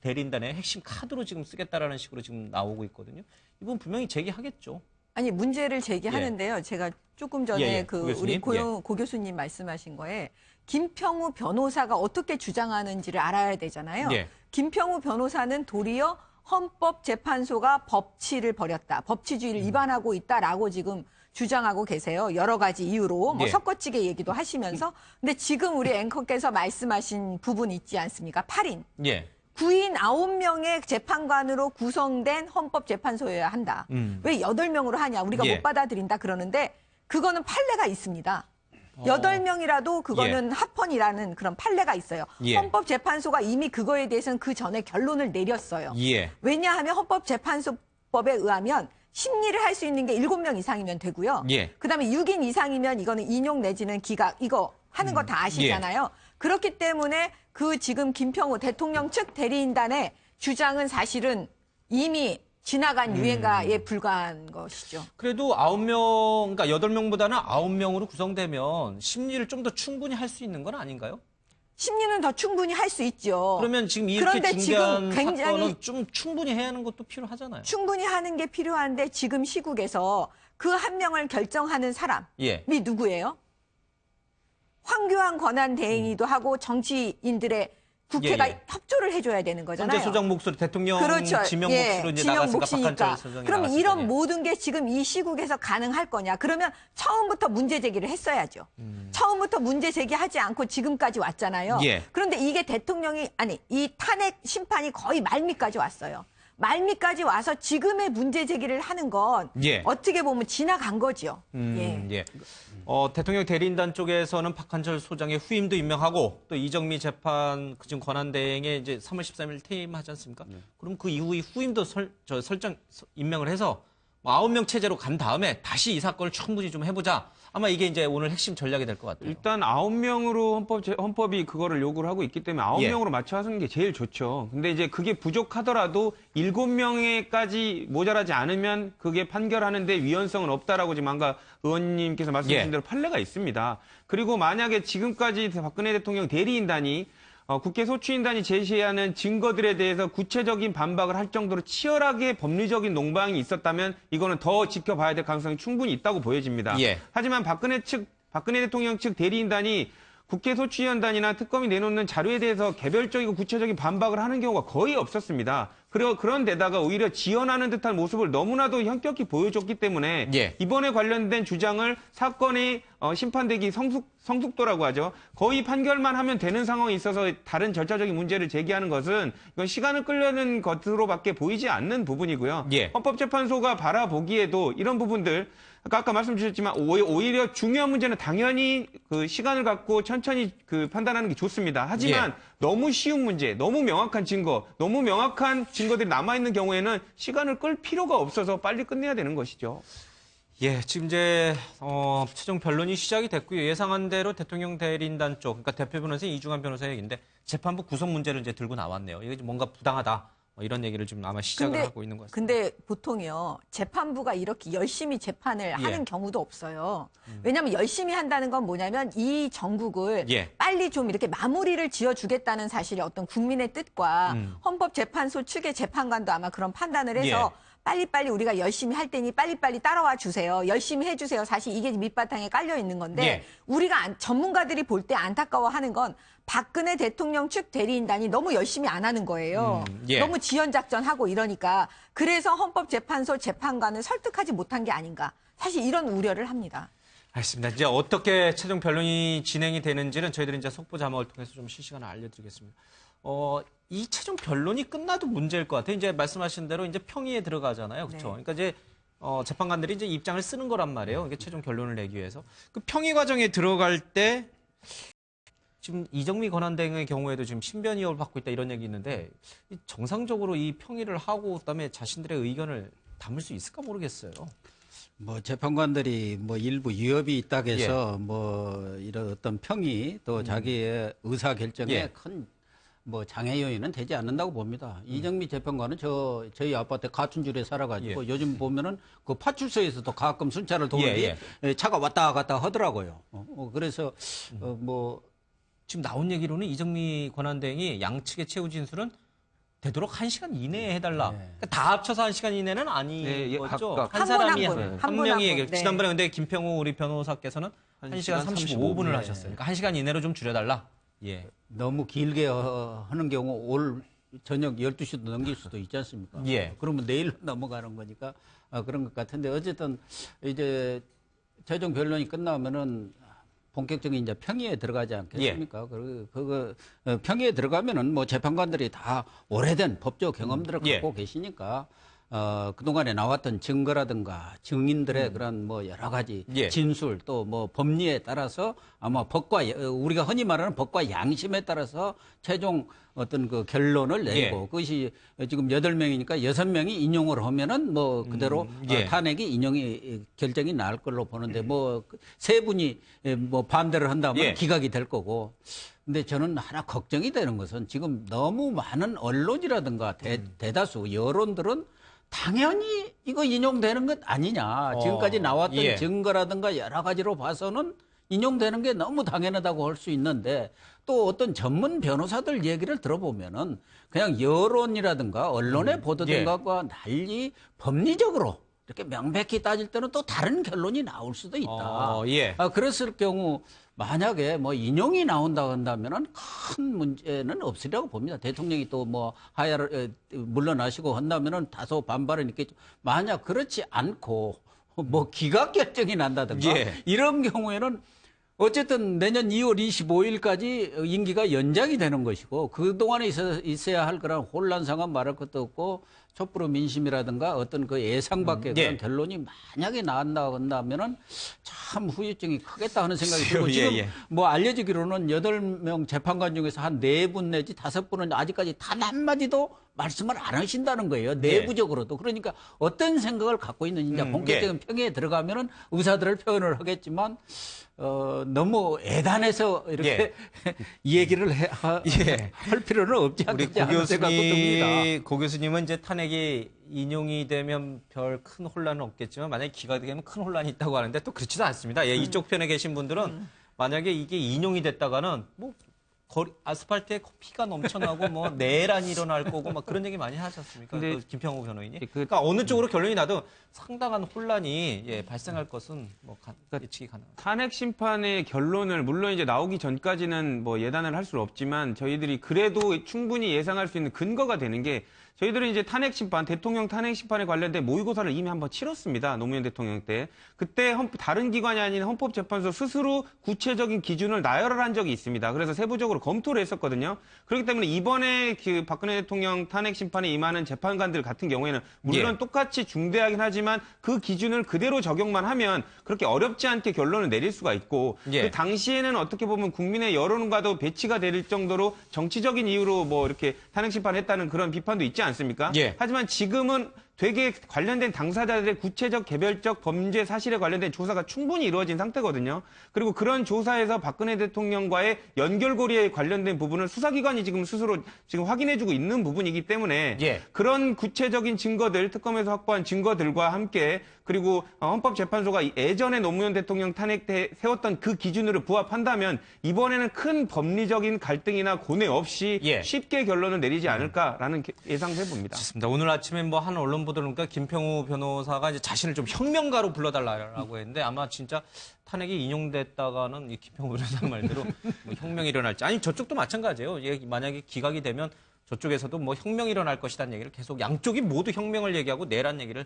S1: 대리인단의 핵심 카드로 지금 쓰겠다라는 식으로 지금 나오고 있거든요. 이분 분명히 제기하겠죠.
S4: 아니 문제를 제기하는데요. 제가 조금 전에
S1: 예, 예.
S4: 그
S1: 고 교수님.
S4: 우리
S1: 예.
S4: 고 교수님 말씀하신 거에 김평우 변호사가 어떻게 주장하는지를 알아야 되잖아요.
S1: 예.
S4: 김평우 변호사는 도리어 헌법재판소가 법치를 버렸다, 법치주의를 위반하고 있다라고 지금 주장하고 계세요. 여러 가지 이유로
S1: 예.
S4: 섞어찌개 얘기도 하시면서. 근데 지금 우리 앵커께서 말씀하신 부분 있지 않습니까? 8인.
S1: 예.
S4: 9인 9명의 재판관으로 구성된 헌법재판소여야 한다. 왜 8명으로 하냐? 우리가
S1: 예.
S4: 못 받아들인다 그러는데 그거는 판례가 있습니다. 8명이라도 그거는 합헌이라는 그런 판례가 있어요.
S1: 예.
S4: 헌법재판소가 이미 그거에 대해서는 그 전에 결론을 내렸어요.
S1: 예.
S4: 왜냐하면 헌법재판소법에 의하면 심리를 할 수 있는 게 7명 이상이면 되고요.
S1: 예.
S4: 그다음에 6인 이상이면 이거는 인용 내지는 기각 이거 하는 거 다 아시잖아요. 그렇기 때문에 그 지금 김평우 대통령 측 대리인단의 주장은 사실은 이미 지나간 유행가에 불과한 것이죠.
S1: 그래도 9명, 그러니까 8명보다는 9명으로 구성되면 심리를 좀 더 충분히 할 수 있는 건 아닌가요?
S4: 심리는 더 충분히 할 수 있죠.
S1: 그러면 지금 이렇게
S4: 그런데
S1: 중대한
S4: 지금 굉장히
S1: 사건은 좀 충분히 해야 하는 것도 필요하잖아요.
S4: 충분히 하는 게 필요한데 지금 시국에서 그 한 명을 결정하는 사람이
S1: 예.
S4: 누구예요? 황교안 권한대행이기도 하고 정치인들의 국회가
S1: 예.
S4: 협조를 해줘야 되는 거잖아요.
S1: 헌재 소장 목소리, 대통령
S4: 그렇죠.
S1: 지명
S4: 예,
S1: 목소리로 이제
S4: 지명
S1: 나갔으니까
S4: 몫이니까.
S1: 박한철 소장이
S4: 그럼
S1: 나갔을
S4: 이런
S1: 거예요.
S4: 모든 게 지금 이 시국에서 가능할 거냐? 그러면 처음부터 문제 제기를 했어야죠. 처음부터 문제 제기하지 않고 지금까지 왔잖아요.
S1: 예.
S4: 그런데 이게 대통령이 아니 이 탄핵 심판이 거의 말미까지 왔어요. 말미까지 와서 지금의 문제 제기를 하는 건
S1: 예.
S4: 어떻게 보면 지나간 거죠. 예.
S1: 예. 대통령 대리인단 쪽에서는 박한철 소장의 후임도 임명하고 또 이정미 재판 지금 권한대행에 이제 3월 13일 퇴임하지 않습니까? 그럼 그 이후에 후임도 임명을 해서 9명 체제로 간 다음에 다시 이 사건을 충분히 좀 해보자. 아마 이게 이제 오늘 핵심 전략이 될 것 같아요.
S5: 일단 9명으로 헌법이 그거를 요구를 하고 있기 때문에 9명으로
S1: 예.
S5: 맞춰 하는 게 제일 좋죠. 근데 이제 그게 부족하더라도 7명에까지 모자라지 않으면 그게 판결하는데 위헌성은 없다라고 지금 아까 의원님께서 말씀하신
S1: 예.
S5: 대로 판례가 있습니다. 그리고 만약에 지금까지 박근혜 대통령 대리인단이 국회 소추인단이 제시하는 증거들에 대해서 구체적인 반박을 할 정도로 치열하게 법리적인 논방이 있었다면 이거는 더 지켜봐야 될 가능성이 충분히 있다고 보여집니다.
S1: 예.
S5: 하지만 박근혜 대통령 측 대리인단이 국회 소추위원단이나 특검이 내놓는 자료에 대해서 개별적이고 구체적인 반박을 하는 경우가 거의 없었습니다. 그리고 그런 데다가 오히려 지연하는 듯한 모습을 너무나도 현격히 보여줬기 때문에
S1: 예.
S5: 이번에 관련된 주장을 사건이 심판되기 성숙도라고 하죠. 거의 판결만 하면 되는 상황이 있어서 다른 절차적인 문제를 제기하는 것은 이건 시간을 끌려는 것으로밖에 보이지 않는 부분이고요.
S1: 예.
S5: 헌법재판소가 바라보기에도 이런 부분들 아까 말씀 주셨지만 오히려 중요한 문제는 당연히 그 시간을 갖고 천천히 판단하는 게 좋습니다. 하지만
S1: 예.
S5: 너무 쉬운 문제, 너무 명확한 증거, 너무 명확한 증거들이 남아있는 경우에는 시간을 끌 필요가 없어서 빨리 끝내야 되는 것이죠.
S1: 예, 지금 이제 최종 변론이 시작이 됐고요. 예상한 대로 대통령 대리인단 쪽, 그러니까 대표 변호사인 이중환 변호사 얘기인데 재판부 구성 문제를 이제 들고 나왔네요. 이게 뭔가 부당하다. 이런 얘기를 지금 아마 시작을 하고 있는 것 같습니다.
S4: 근데 보통요, 재판부가 이렇게 열심히 재판을 하는 경우도 없어요. 왜냐하면 열심히 한다는 건 뭐냐면 이 정국을
S1: 예.
S4: 빨리 좀 이렇게 마무리를 지어주겠다는 사실이 어떤 국민의 뜻과 헌법재판소 측의 재판관도 아마 그런 판단을 해서 빨리빨리 우리가 열심히 할 테니 빨리빨리 따라와 주세요. 열심히 해주세요. 사실 이게 밑바탕에 깔려 있는 건데
S1: 예.
S4: 우리가 전문가들이 볼 때 안타까워하는 건 박근혜 대통령 측 대리인단이 너무 열심히 안 하는 거예요.
S1: 예.
S4: 너무 지연작전하고 이러니까 그래서 헌법재판소 재판관을 설득하지 못한 게 아닌가. 사실 이런 우려를 합니다.
S1: 알겠습니다. 이제 어떻게 최종 변론이 진행이 되는지는 저희들이 이제 속보 자막을 통해서 좀 실시간으로 알려드리겠습니다. 이 최종 변론이 끝나도 문제일 것 같아요. 이제 말씀하신 대로 이제 평의에 들어가잖아요. 그렇죠?
S4: 네.
S1: 그러니까 이제 재판관들이 이제 입장을 쓰는 거란 말이에요. 이게 최종 결론을 내기 위해서. 그 평의 과정에 들어갈 때 지금 이정미 권한대행의 경우에도 지금 신변 위협을 받고 있다 이런 얘기 있는데 정상적으로 이 평의를 하고 그다음에 자신들의 의견을 담을 수 있을까 모르겠어요.
S6: 뭐 재판관들이 뭐 일부 위협이 있다고 해서
S1: 예.
S6: 뭐 이런 어떤 평의 또 자기의 의사 결정에
S1: 예.
S6: 큰 뭐 장애 요인은 되지 않는다고 봅니다. 이정미 재판관은 저희 아파트 가춘줄에 살아가지고 요즘 보면은 그 파출소에서도 가끔 순찰을 도우는데 차가 왔다 갔다 하더라고요. 그래서 뭐
S1: 지금 나온 얘기로는 이정미 권한대행이 양측의 최후 진술은 되도록 1시간 이내에 해달라. 그러니까 다 합쳐서 1시간 이내는 아닌 거죠.
S5: 각각.
S1: 한 사람이
S4: 한 분,
S1: 한
S4: 한 분,
S1: 명이
S4: 한 분.
S1: 얘기를.
S4: 네.
S1: 지난번에 근데 김평우 우리 변호사께서는 1시간 35분을 하셨어요. 그러니까 1시간 이내로 좀 줄여달라. 예.
S6: 너무 길게 하는 경우 올 저녁 12시도 넘길 수도 있지 않습니까?
S1: 예.
S6: 그러면 내일로 넘어가는 거니까 그런 것 같은데 어쨌든 이제 최종 변론이 끝나면은 본격적인 이제 평의에 들어가지 않겠습니까? 그거 평의에 들어가면은 뭐 재판관들이 다 오래된 법조 경험들을 갖고 계시니까 그동안에 나왔던 증거라든가 증인들의 그런 뭐 여러 가지 진술 또 뭐 법리에 따라서 아마 법과 우리가 흔히 말하는 법과 양심에 따라서 최종 어떤 그 결론을 내고 그것이 지금 8명이니까 6명이 인용을 하면은 뭐 그대로 탄핵이 인용이 결정이 나올 걸로 보는데 뭐 세 분이 뭐 반대를 한다면 기각이 될 거고. 근데 저는 하나 걱정이 되는 것은 지금 너무 많은 언론이라든가 대다수 여론들은 당연히 이거 인용되는 것 아니냐. 지금까지 나왔던 증거라든가 여러 가지로 봐서는 인용되는 게 너무 당연하다고 할 수 있는데 또 어떤 전문 변호사들 얘기를 들어보면은 그냥 여론이라든가 언론에 보도된 것과 달리 법리적으로 이렇게 명백히 따질 때는 또 다른 결론이 나올 수도 있다.
S1: 예.
S6: 그랬을 경우 만약에 뭐 인용이 나온다 한다면은 큰 문제는 없으리라고 봅니다. 대통령이 또 뭐 하야를 물러나시고 한다면은 다소 반발은 있겠죠. 만약 그렇지 않고 뭐 기각 결정이 난다든가
S1: 예.
S6: 이런 경우에는 어쨌든 내년 2월 25일까지 임기가 연장이 되는 것이고 그동안에 있어야 할 그런 혼란상은 말할 것도 없고 촛불의 민심이라든가 어떤 그 예상 밖의 그런
S1: 예.
S6: 결론이 만약에 나온다 한다면은 참 후유증이 크겠다 하는 생각이 들고 지금
S1: 예.
S6: 뭐 알려지기로는 8명 재판관 중에서 한 4분 내지 5분은 아직까지 단 한마디도 말씀을 안 하신다는 거예요. 내부적으로도. 그러니까 어떤 생각을 갖고 있는지 이제 본격적인 평에 들어가면은 의사들을 표현을 하겠지만 너무 애단해서 이렇게 이 얘기를 할 필요는 없지
S1: 우리
S6: 않겠지 하는 생각도 듭니다.
S1: 고 교수님은 이제 탄핵이 인용이 되면 별 큰 혼란은 없겠지만 만약에 기각이 되면 큰 혼란이 있다고 하는데 또 그렇지도 않습니다. 예, 이쪽 편에 계신 분들은 만약에 이게 인용이 됐다가는 뭐 아스팔트에 피가 넘쳐나고 뭐 내란이 일어날 거고 막 그런 얘기 많이 하지 않습니까?
S5: 근데
S1: 그 김평호 변호인이. 그러니까 어느 쪽으로 결론이 나도 상당한 혼란이 발생할 것은 뭐 예측이 가능합니다.
S5: 탄핵 심판의 결론을 물론 이제 나오기 전까지는 뭐 예단을 할 수는 없지만 저희들이 그래도 충분히 예상할 수 있는 근거가 되는 게 저희들은 이제 탄핵 심판, 대통령 탄핵 심판에 관련된 모의고사를 이미 한번 치렀습니다. 노무현 대통령 때. 그때 다른 기관이 아닌 헌법재판소 스스로 구체적인 기준을 나열을 한 적이 있습니다. 그래서 세부적으로 검토를 했었거든요. 그렇기 때문에 이번에 그 박근혜 대통령 탄핵 심판에 임하는 재판관들 같은 경우에는 물론 똑같이 중대하긴 하지만 그 기준을 그대로 적용만 하면 그렇게 어렵지 않게 결론을 내릴 수가 있고 그 당시에는 어떻게 보면 국민의 여론과도 배치가 될 정도로 정치적인 이유로 뭐 이렇게 탄핵 심판했다는 그런 비판도 있지 않습니까? 하지만 지금은 되게 관련된 당사자들의 구체적 개별적 범죄 사실에 관련된 조사가 충분히 이루어진 상태거든요. 그리고 그런 조사에서 박근혜 대통령과의 연결고리에 관련된 부분을 수사기관이 지금 스스로 지금 확인해주고 있는 부분이기 때문에 그런 구체적인 증거들, 특검에서 확보한 증거들과 함께 그리고 헌법재판소가 예전에 노무현 대통령 탄핵 때 세웠던 그 기준으로 부합한다면 이번에는 큰 법리적인 갈등이나 고뇌 없이 쉽게 결론을 내리지 않을까라는 예상도 해봅니다.
S1: 좋습니다. 오늘 아침에 뭐 한 언론 보도니까 김평우 변호사가 이제 자신을 좀 혁명가로 불러달라고 했는데 아마 진짜 탄핵이 인용됐다가는 이 김평우 변호사 말대로 뭐 혁명이 일어날지 아니 저쪽도 마찬가지예요. 만약에 기각이 되면 저쪽에서도 뭐 혁명이 일어날 것이라는 얘기를 계속 양쪽이 모두 혁명을 얘기하고 내란 얘기를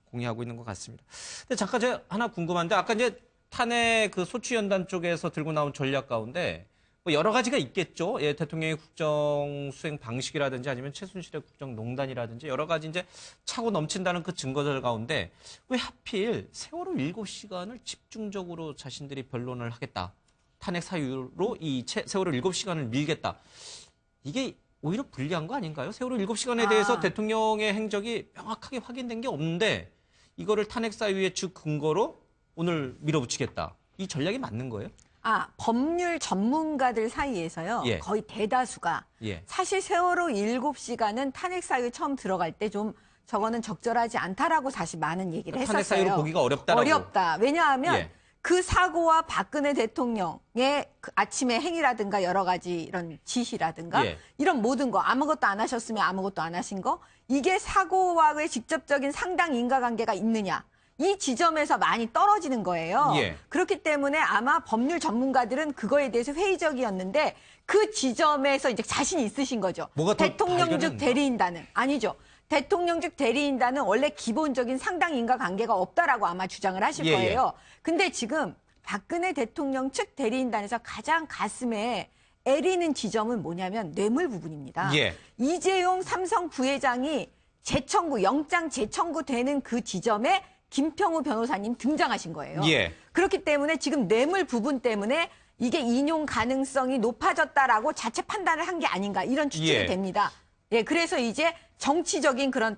S1: 공유하고 있는 것 같습니다. 근데 잠깐 제가 하나 궁금한데 아까 이제 탄핵 그 소추연단 쪽에서 들고 나온 전략 가운데 뭐 여러 가지가 있겠죠. 대통령의 국정 수행 방식이라든지 아니면 최순실의 국정농단이라든지 여러 가지 이제 차고 넘친다는 그 증거들 가운데 왜 하필 세월호 7시간을 집중적으로 자신들이 변론을 하겠다. 탄핵 사유로 이 세월호 7시간을 밀겠다. 이게 오히려 불리한 거 아닌가요? 세월호 7시간에 대해서 대통령의 행적이 명확하게 확인된 게 없는데 이거를 탄핵 사유의 주 근거로 오늘 밀어붙이겠다. 이 전략이 맞는 거예요?
S4: 법률 전문가들 사이에서요. 거의 대다수가 사실 세월호 7시간은 탄핵 사유에 처음 들어갈 때 좀 저거는 적절하지 않다라고 사실 많은 얘기를 했었어요.
S1: 탄핵 사유로 보기가 어렵다라고.
S4: 어렵다. 왜냐하면 그 사고와 박근혜 대통령의 그 아침의 행위라든가 여러 가지 이런 지시라든가 이런 모든 거 아무것도 안 하셨으면 아무것도 안 하신 거 이게 사고와의 직접적인 상당 인과관계가 있느냐. 이 지점에서 많이 떨어지는 거예요. 그렇기 때문에 아마 법률 전문가들은 그거에 대해서 회의적이었는데 그 지점에서 이제 자신이 있으신 거죠. 대통령직 대리인단은 아니죠. 대통령직 대리인단은 원래 기본적인 상당 인과관계가 없다라고 아마 주장을 하실 거예요. 근데 지금 박근혜 대통령 측 대리인단에서 가장 가슴에 애리는 지점은 뭐냐면 뇌물 부분입니다. 이재용 삼성 부회장이 영장 재청구 되는 그 지점에 김평우 변호사님 등장하신 거예요. 그렇기 때문에 지금 뇌물 부분 때문에 이게 인용 가능성이 높아졌다라고 자체 판단을 한 게 아닌가 이런 추측이 됩니다. 그래서 이제 정치적인 그런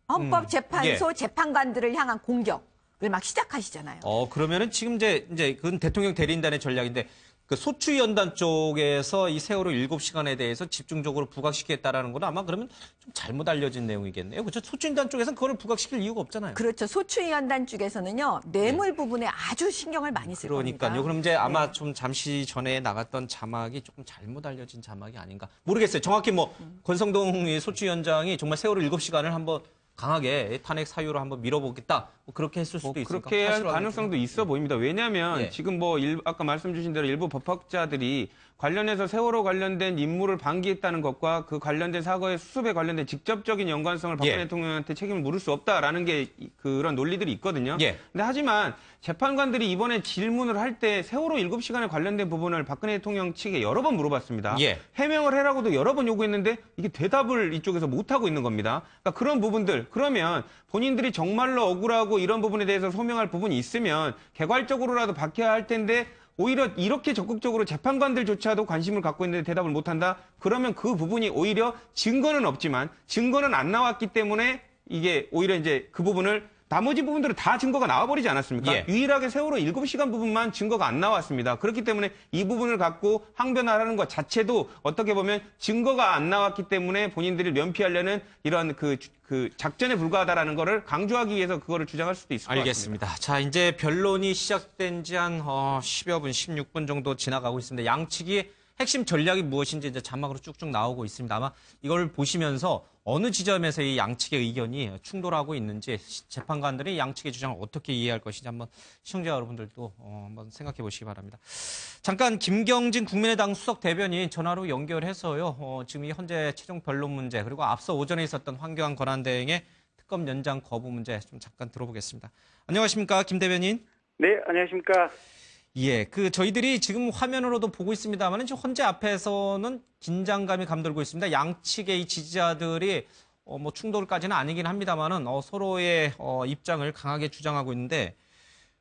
S4: 헌법재판소 재판관들을 향한 공격을 막 시작하시잖아요.
S1: 그러면은 지금 이제 그건 대통령 대리인단의 전략인데 그 소추연단 쪽에서 이 세월호 7시간에 대해서 집중적으로 부각시키겠다라는 건 아마 그러면 좀 잘못 알려진 내용이겠네요. 그렇죠? 소추연단 쪽에서는 그걸 부각시킬 이유가 없잖아요.
S4: 그렇죠. 소추연단 쪽에서는요. 뇌물 부분에 아주 신경을 많이 쓸 겁니다.
S1: 그러니까요. 그럼 이제 아마 좀 잠시 전에 나갔던 자막이 조금 잘못 알려진 자막이 아닌가. 모르겠어요. 정확히 뭐 권성동 소추위원장이 정말 세월호 7시간을 한번 강하게 탄핵 사유로 한번 밀어보겠다. 뭐 그렇게 했을 수도 있습니까?
S5: 그렇게 할
S1: 사실은
S5: 가능성도 있어 보입니다. 왜냐하면
S1: 예.
S5: 지금 뭐 아까 말씀 주신 대로 일부 법학자들이 관련해서 세월호 관련된 임무를 방기했다는 것과 그 관련된 사고의 수습에 관련된 직접적인 연관성을 박근혜
S1: 예.
S5: 대통령한테 책임을 물을 수 없다라는 게 그런 논리들이 있거든요.
S1: 예.
S5: 근데 하지만 재판관들이 이번에 질문을 할 때 세월호 7시간에 관련된 부분을 박근혜 대통령 측에 여러 번 물어봤습니다.
S1: 예.
S5: 해명을 해라고도 여러 번 요구했는데 이게 대답을 이쪽에서 못하고 있는 겁니다. 그러니까 그런 부분들, 그러면 본인들이 정말로 억울하고 이런 부분에 대해서 소명할 부분이 있으면 개괄적으로라도 밝혀야 할 텐데 오히려 이렇게 적극적으로 재판관들조차도 관심을 갖고 있는데 대답을 못한다? 그러면 그 부분이 오히려 증거는 없지만 증거는 안 나왔기 때문에 이게 오히려 이제 그 부분을 나머지 부분들은 다 증거가 나와버리지 않았습니까?
S1: 예.
S5: 유일하게 세월호 7시간 부분만 증거가 안 나왔습니다. 그렇기 때문에 이 부분을 갖고 항변하라는 것 자체도 어떻게 보면 증거가 안 나왔기 때문에 본인들이 면피하려는 이런 그 작전에 불과하다라는 거를 강조하기 위해서 그거를 주장할 수도 있을 것 같습니다.
S1: 알겠습니다. 자, 이제 변론이 시작된 지 한 10여 분, 16분 정도 지나가고 있습니다. 양측이 핵심 전략이 무엇인지 이제 자막으로 쭉쭉 나오고 있습니다. 아마 이걸 보시면서 어느 지점에서 이 양측의 의견이 충돌하고 있는지 재판관들이 양측의 주장을 어떻게 이해할 것인지 한번 시청자 여러분들도 한번 생각해 보시기 바랍니다. 잠깐 김경진 국민의당 수석 대변인 전화로 연결해서요. 지금 이 현재 최종 변론 문제 그리고 앞서 오전에 있었던 황교안 권한대행의 특검 연장 거부 문제 좀 잠깐 들어보겠습니다. 안녕하십니까, 김 대변인?
S10: 네, 안녕하십니까.
S1: 예, 저희들이 지금 화면으로도 보고 있습니다만 헌재 앞에서는 긴장감이 감돌고 있습니다. 양측의 이 지지자들이 뭐 충돌까지는 아니긴 합니다만은 서로의 입장을 강하게 주장하고 있는데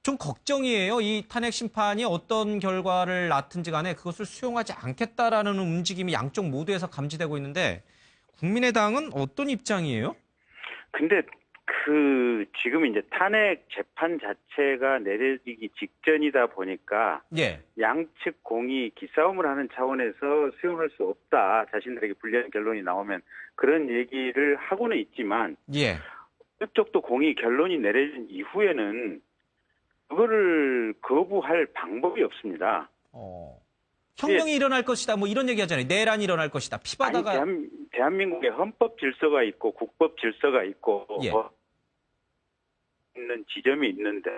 S1: 좀 걱정이에요. 이 탄핵 심판이 어떤 결과를 낳든지 간에 그것을 수용하지 않겠다라는 움직임이 양쪽 모두에서 감지되고 있는데 국민의당은 어떤 입장이에요?
S10: 근데 지금 이제 탄핵 재판 자체가 내려지기 직전이다 보니까
S1: 예.
S10: 양측 공이 기싸움을 하는 차원에서 수용할 수 없다. 자신들에게 불리한 결론이 나오면 그런 얘기를 하고는 있지만
S1: 예.
S10: 이쪽도 공이 결론이 내려진 이후에는 그거를 거부할 방법이 없습니다.
S1: 혁명이 일어날 것이다. 뭐 이런 얘기 하잖아요. 내란이 일어날 것이다. 피바다가
S10: 대한민국에 헌법 질서가 있고 국법 질서가 있고
S1: 예.
S10: 있는 지점이 있는데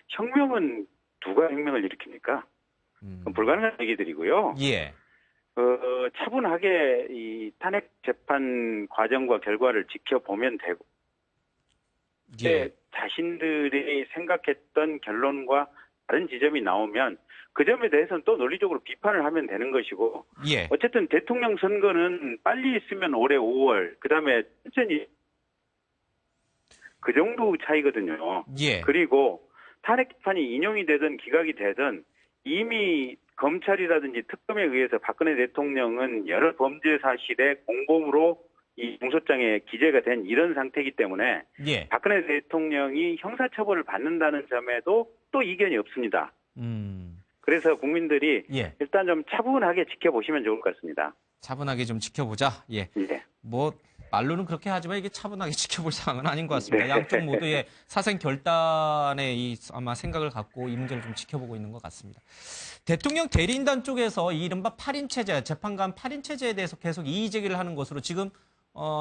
S10: 혁명은 누가 혁명을 일으킵니까? 불가능한 얘기들이고요.
S1: 예.
S10: 차분하게 이 탄핵 재판 과정과 결과를 지켜보면 되고
S1: 예.
S10: 자신들이 생각했던 결론과 다른 지점이 나오면 그 점에 대해서는 또 논리적으로 비판을 하면 되는 것이고
S1: 예.
S10: 어쨌든 대통령 선거는 빨리 있으면 올해 5월 그다음에 천천히 그 정도 차이거든요.
S1: 예.
S10: 그리고 탄핵 재판이 인용이 되든 기각이 되든 이미 검찰이라든지 특검에 의해서 박근혜 대통령은 여러 범죄 사실의 공범으로 이 공소장에 기재가 된 이런 상태이기 때문에
S1: 예.
S10: 박근혜 대통령이 형사처벌을 받는다는 점에도 또 이견이 없습니다. 그래서 국민들이
S1: 예.
S10: 일단 좀 차분하게 지켜보시면 좋을 것 같습니다.
S1: 차분하게 좀 지켜보자. 예.
S10: 예.
S1: 뭐 말로는 그렇게 하지만 이게 차분하게 지켜볼 상황은 아닌 것 같습니다.
S10: 네.
S1: 양쪽 모두의 사생 결단의 이 아마 생각을 갖고 이 문제를 좀 지켜보고 있는 것 같습니다. 대통령 대리인단 쪽에서 이 이른바 8인 체제, 재판관 8인 체제에 대해서 계속 이의 제기를 하는 것으로 지금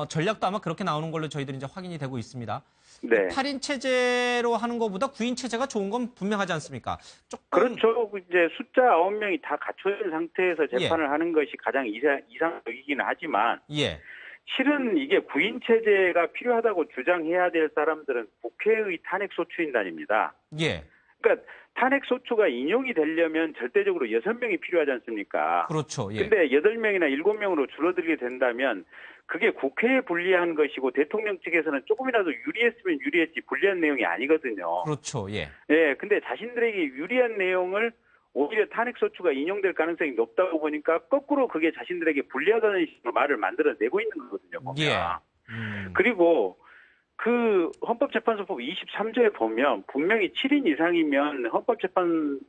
S1: 전략도 아마 그렇게 나오는 걸로 저희들이 이제 확인이 되고 있습니다.
S10: 네.
S1: 8인 체제로 하는 것보다 9인 체제가 좋은 건 분명하지 않습니까? 조금
S10: 그렇죠. 이제 숫자 9명이 다 갖춰진 상태에서 재판을 하는 것이 가장 이상적이기는 하지만
S1: 예.
S10: 실은 이게 9인 체제가 필요하다고 주장해야 될 사람들은 국회의 탄핵소추인단입니다.
S1: 예.
S10: 그러니까 탄핵소추가 인용이 되려면 절대적으로 6명이 필요하지 않습니까?
S1: 그렇죠. 예.
S10: 근데 8명이나 7명으로 줄어들게 된다면 그게 국회에 불리한 것이고 대통령 측에서는 조금이라도 유리했으면 유리했지 불리한 내용이 아니거든요.
S1: 그렇죠. 예.
S10: 예, 근데 자신들에게 유리한 내용을 오히려 탄핵소추가 인용될 가능성이 높다고 보니까 거꾸로 그게 자신들에게 불리하다는 식으로 말을 만들어내고 있는 거거든요. 보면.
S1: 예.
S10: 그리고 그 헌법재판소법 23조에 보면 분명히 7인 이상이면 헌법재판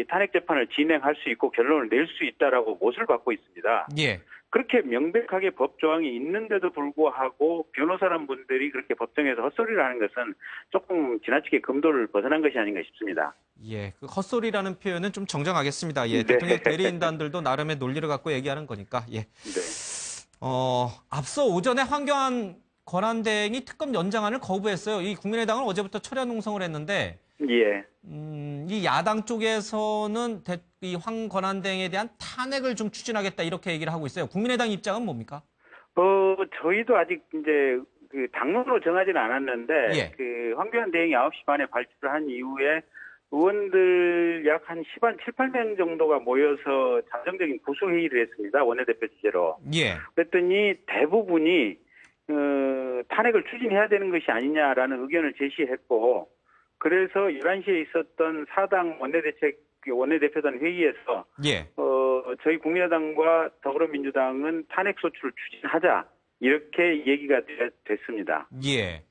S10: 탄핵재판을 진행할 수 있고 결론을 낼 수 있다라고 못을 받고 있습니다.
S1: 예.
S10: 그렇게 명백하게 법 조항이 있는데도 불구하고 변호사란 분들이 그렇게 법정에서 헛소리를 하는 것은 조금 지나치게 금도를 벗어난 것이 아닌가 싶습니다.
S1: 예, 그 헛소리라는 표현은 좀 정정하겠습니다. 예,
S10: 네.
S1: 대통령 대리인단들도 나름의 논리를 갖고 얘기하는 거니까. 예.
S10: 네.
S1: 앞서 오전에 황교안 권한대행이 특검 연장안을 거부했어요. 이 국민의당은 어제부터 철야 농성을 했는데
S10: 예.
S1: 이 야당 쪽에서는 이 황 권한대행에 대한 탄핵을 좀 추진하겠다 이렇게 얘기를 하고 있어요. 국민의당 입장은 뭡니까?
S10: 저희도 아직 이제 그 당론으로 정하지는 않았는데
S1: 예.
S10: 그 황교안 대행이 9시 반에 발표를 한 이후에 의원들 약 한 7, 8명 정도가 모여서 잠정적인 구술 회의를 했습니다. 원내대표 주재로.
S1: 예.
S10: 그랬더니 대부분이 탄핵을 추진해야 되는 것이 아니냐라는 의견을 제시했고, 그래서 11시에 있었던 사당 원내대표단 회의에서
S1: 예.
S10: 저희 국민의당과 더불어민주당은 탄핵 소추를 추진하자 이렇게 얘기가 됐습니다.
S1: 예.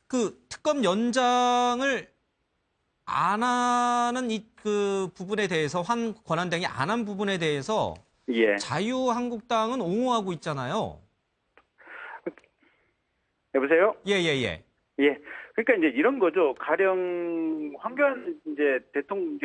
S1: 그 특검 연장을 안 하는 그 부분에 대해서 황 권한대행이 안 한 부분에 대해서
S10: 예.
S1: 자유한국당은 옹호하고 있잖아요.
S10: 여보세요?
S1: 예.
S10: 예. 그러니까 이제 이런 거죠. 가령 황교안 이제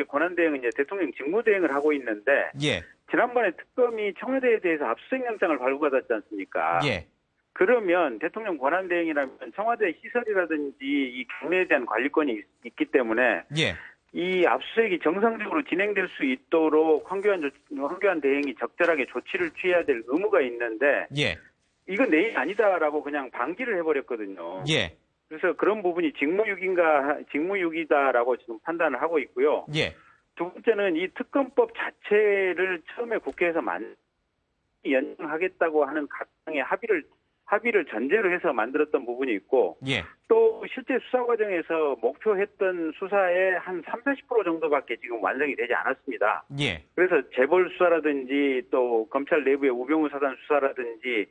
S10: 권한대행은 이제 대통령 직무대행을 하고 있는데
S1: 예.
S10: 지난번에 특검이 청와대에 대해서 압수수색 영장을 발부받았지 않습니까?
S1: 예.
S10: 그러면 대통령 권한대행이라면 청와대 시설이라든지 이 경례에 대한 관리권이 있기 때문에
S1: 예.
S10: 이 압수수색이 정상적으로 진행될 수 있도록 황교안 대행이 적절하게 조치를 취해야 될 의무가 있는데
S1: 예.
S10: 이건 내 일 아니다라고 그냥 방기를 해버렸거든요.
S1: 예.
S10: 그래서 그런 부분이 직무유기다라고 지금 판단을 하고 있고요.
S1: 예.
S10: 두 번째는 이 특검법 자체를 처음에 국회에서 연장하겠다고 하는 각당의 합의를 전제로 해서 만들었던 부분이 있고,
S1: 예.
S10: 또 실제 수사 과정에서 목표했던 수사의 한 30-40% 정도밖에 지금 완성이 되지 않았습니다.
S1: 예.
S10: 그래서 재벌 수사라든지 또 검찰 내부의 우병우 사단 수사라든지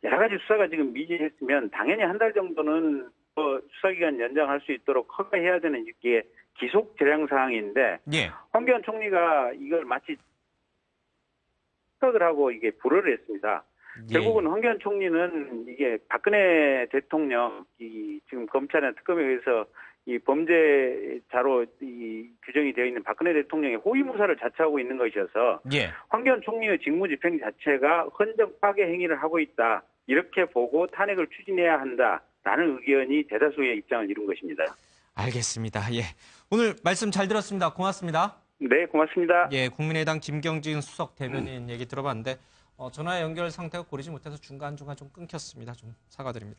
S10: 여러 가지 수사가 지금 미진했으면 당연히 한 달 정도는 수사기간 연장할 수 있도록 허가해야 되는 이게 기속 재량 사항인데,
S1: 예.
S10: 황교안 총리가 이걸 마치 생각을 하고 이게 불허를 했습니다.
S1: 예.
S10: 결국은 황교안 총리는 이게 박근혜 대통령 지금 검찰이나 특검에 의해서 이 범죄자로 규정이 되어 있는 박근혜 대통령의 호위무사를 자처하고 있는 것이어서
S1: 예.
S10: 황교안 총리의 직무집행 자체가 헌정 파괴 행위를 하고 있다. 이렇게 보고 탄핵을 추진해야 한다라는 의견이 대다수의 입장을 이룬 것입니다.
S1: 알겠습니다. 예. 오늘 말씀 잘 들었습니다. 고맙습니다.
S10: 네, 고맙습니다.
S1: 예, 국민의당 김경진 수석 대변인 얘기 들어봤는데 전화 연결 상태가 고르지 못해서 중간중간 좀 끊겼습니다. 좀 사과드립니다.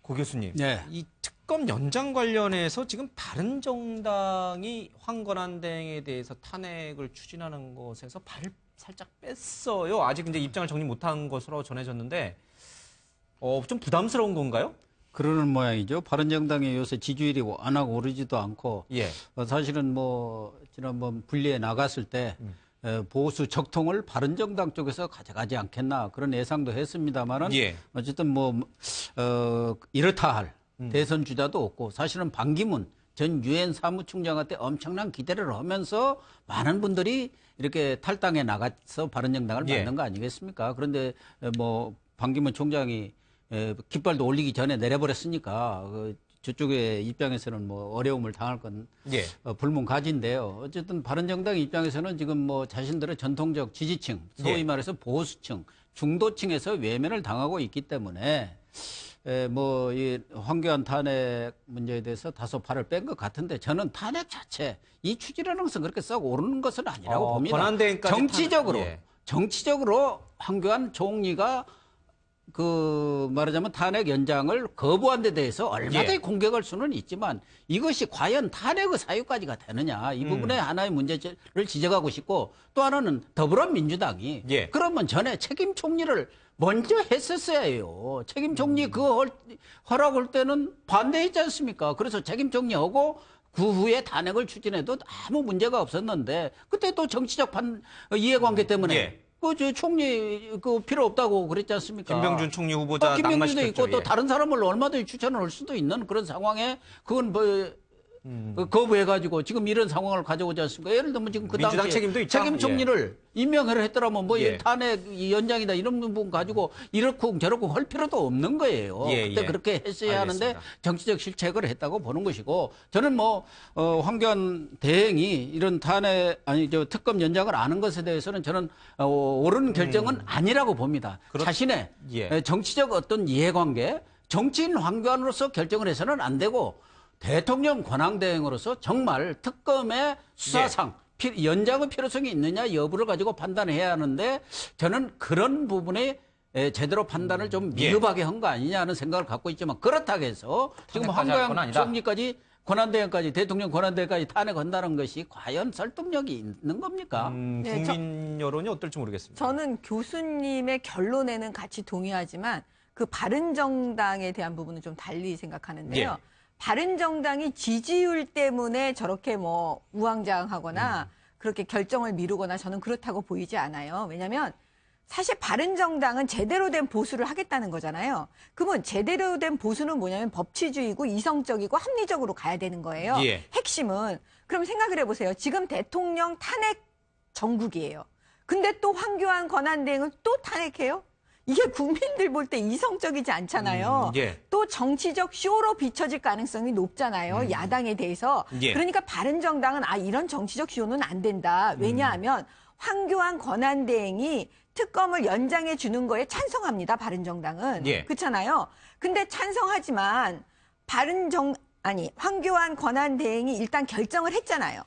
S1: 고 교수님,
S6: 네.
S1: 이 특검 연장 관련해서 지금 바른정당이 황 권한대행에 대해서 탄핵을 추진하는 것에서 발을 살짝 뺐어요. 아직 이제 입장을 정리 못한 것으로 전해졌는데 좀 부담스러운 건가요?
S6: 그러는 모양이죠. 바른정당의 요새 지지율이 워낙 오르지도 않고
S1: 예.
S6: 사실은 지난번 분리에 나갔을 때 보수 적통을 바른정당 쪽에서 가져가지 않겠나 그런 예상도 했습니다만은
S1: 예.
S6: 어쨌든 이렇다 할 대선 주자도 없고 사실은 반기문 전 유엔 사무총장한테 엄청난 기대를 하면서 많은 분들이 이렇게 탈당해 나가서 바른정당을
S1: 예.
S6: 만든 거 아니겠습니까? 그런데 반기문 총장이 깃발도 올리기 전에 내려버렸으니까 저쪽의 입장에서는 어려움을 당할 건
S1: 예.
S6: 불문가지인데요. 어쨌든 바른정당 입장에서는 지금 자신들의 전통적 지지층, 소위
S1: 예.
S6: 말해서 보수층, 중도층에서 외면을 당하고 있기 때문에 이 황교안 탄핵 문제에 대해서 다소 발을 뺀 것 같은데 저는 탄핵 자체 이 추진하는 것은 그렇게 썩 오르는 것은 아니라고 봅니다.
S1: 권한대행까지
S6: 정치적으로 황교안 총리가 말하자면 탄핵 연장을 거부한 데 대해서 얼마든지
S1: 예.
S6: 공격할 수는 있지만 이것이 과연 탄핵의 사유까지가 되느냐 이 부분에 하나의 문제를 지적하고 싶고 또 하나는 더불어민주당이
S1: 예.
S6: 그러면 전에 책임 총리를 먼저 했었어야 해요. 책임 총리 그거 허락할 때는 반대했지 않습니까? 그래서 책임 총리하고 그 후에 탄핵을 추진해도 아무 문제가 없었는데 그때 또 정치적 이해관계 때문에
S1: 예.
S6: 총리 필요 없다고 그랬지 않습니까?
S1: 김병준 총리 후보자
S6: 김병준도
S1: 낙마시켰죠.
S6: 있고 또
S1: 예.
S6: 다른 사람을 얼마든지 추천을 할 수도 있는 그런 상황에 그건 거부해가지고 지금 이런 상황을 가져오지 않습니까? 예를 들면 지금 그
S1: 민주당
S6: 당시에
S1: 책임도 있죠.
S6: 책임 총리를 임명을 했더라면
S1: 예.
S6: 탄핵 연장이다 이런 부분 가지고 이렇고 저렇고 할 필요도 없는 거예요.
S1: 예,
S6: 그때
S1: 예.
S6: 그렇게 했어야
S1: 알겠습니다.
S6: 하는데 정치적 실책을 했다고 보는 것이고 저는 황교안 대행이 이런 특검 연장을 아는 것에 대해서는 저는 옳은 결정은 아니라고 봅니다. 자신의
S1: 예.
S6: 정치적 어떤 이해관계 정치인 황교안으로서 결정을 해서는 안 되고 대통령 권한대행으로서 정말 특검의 수사상 연장의 필요성이 있느냐 여부를 가지고 판단해야 하는데 저는 그런 부분에 제대로 판단을 좀 미흡하게 한 거 아니냐 하는 생각을 갖고 있지만 그렇다고 해서 지금 황교안 총리까지 권한대행까지 대통령 권한대행까지 탄핵한다는 것이 과연 설득력이 있는 겁니까?
S1: 국민 여론이 어떨지 모르겠습니다.
S4: 저는 교수님의 결론에는 같이 동의하지만 그 바른정당에 대한 부분은 좀 달리 생각하는데요. 바른정당이 지지율 때문에 저렇게 뭐 우왕좌왕하거나 그렇게 결정을 미루거나 저는 그렇다고 보이지 않아요. 왜냐하면 사실 바른정당은 제대로 된 보수를 하겠다는 거잖아요. 그러면 제대로 된 보수는 뭐냐면 법치주의고 이성적이고 합리적으로 가야 되는 거예요. 핵심은. 그럼 생각을 해보세요. 지금 대통령 탄핵 정국이에요. 근데 또 황교안 권한대행을 또 탄핵해요? 이게 국민들 볼 때 이성적이지 않잖아요. 또 정치적 쇼로 비춰질 가능성이 높잖아요. 야당에 대해서. 그러니까 바른정당은 이런 정치적 쇼는 안 된다. 왜냐하면 황교안 권한대행이 특검을 연장해 주는 거에 찬성합니다. 바른정당은. 그렇잖아요. 근데 찬성하지만 황교안 권한대행이 일단 결정을 했잖아요.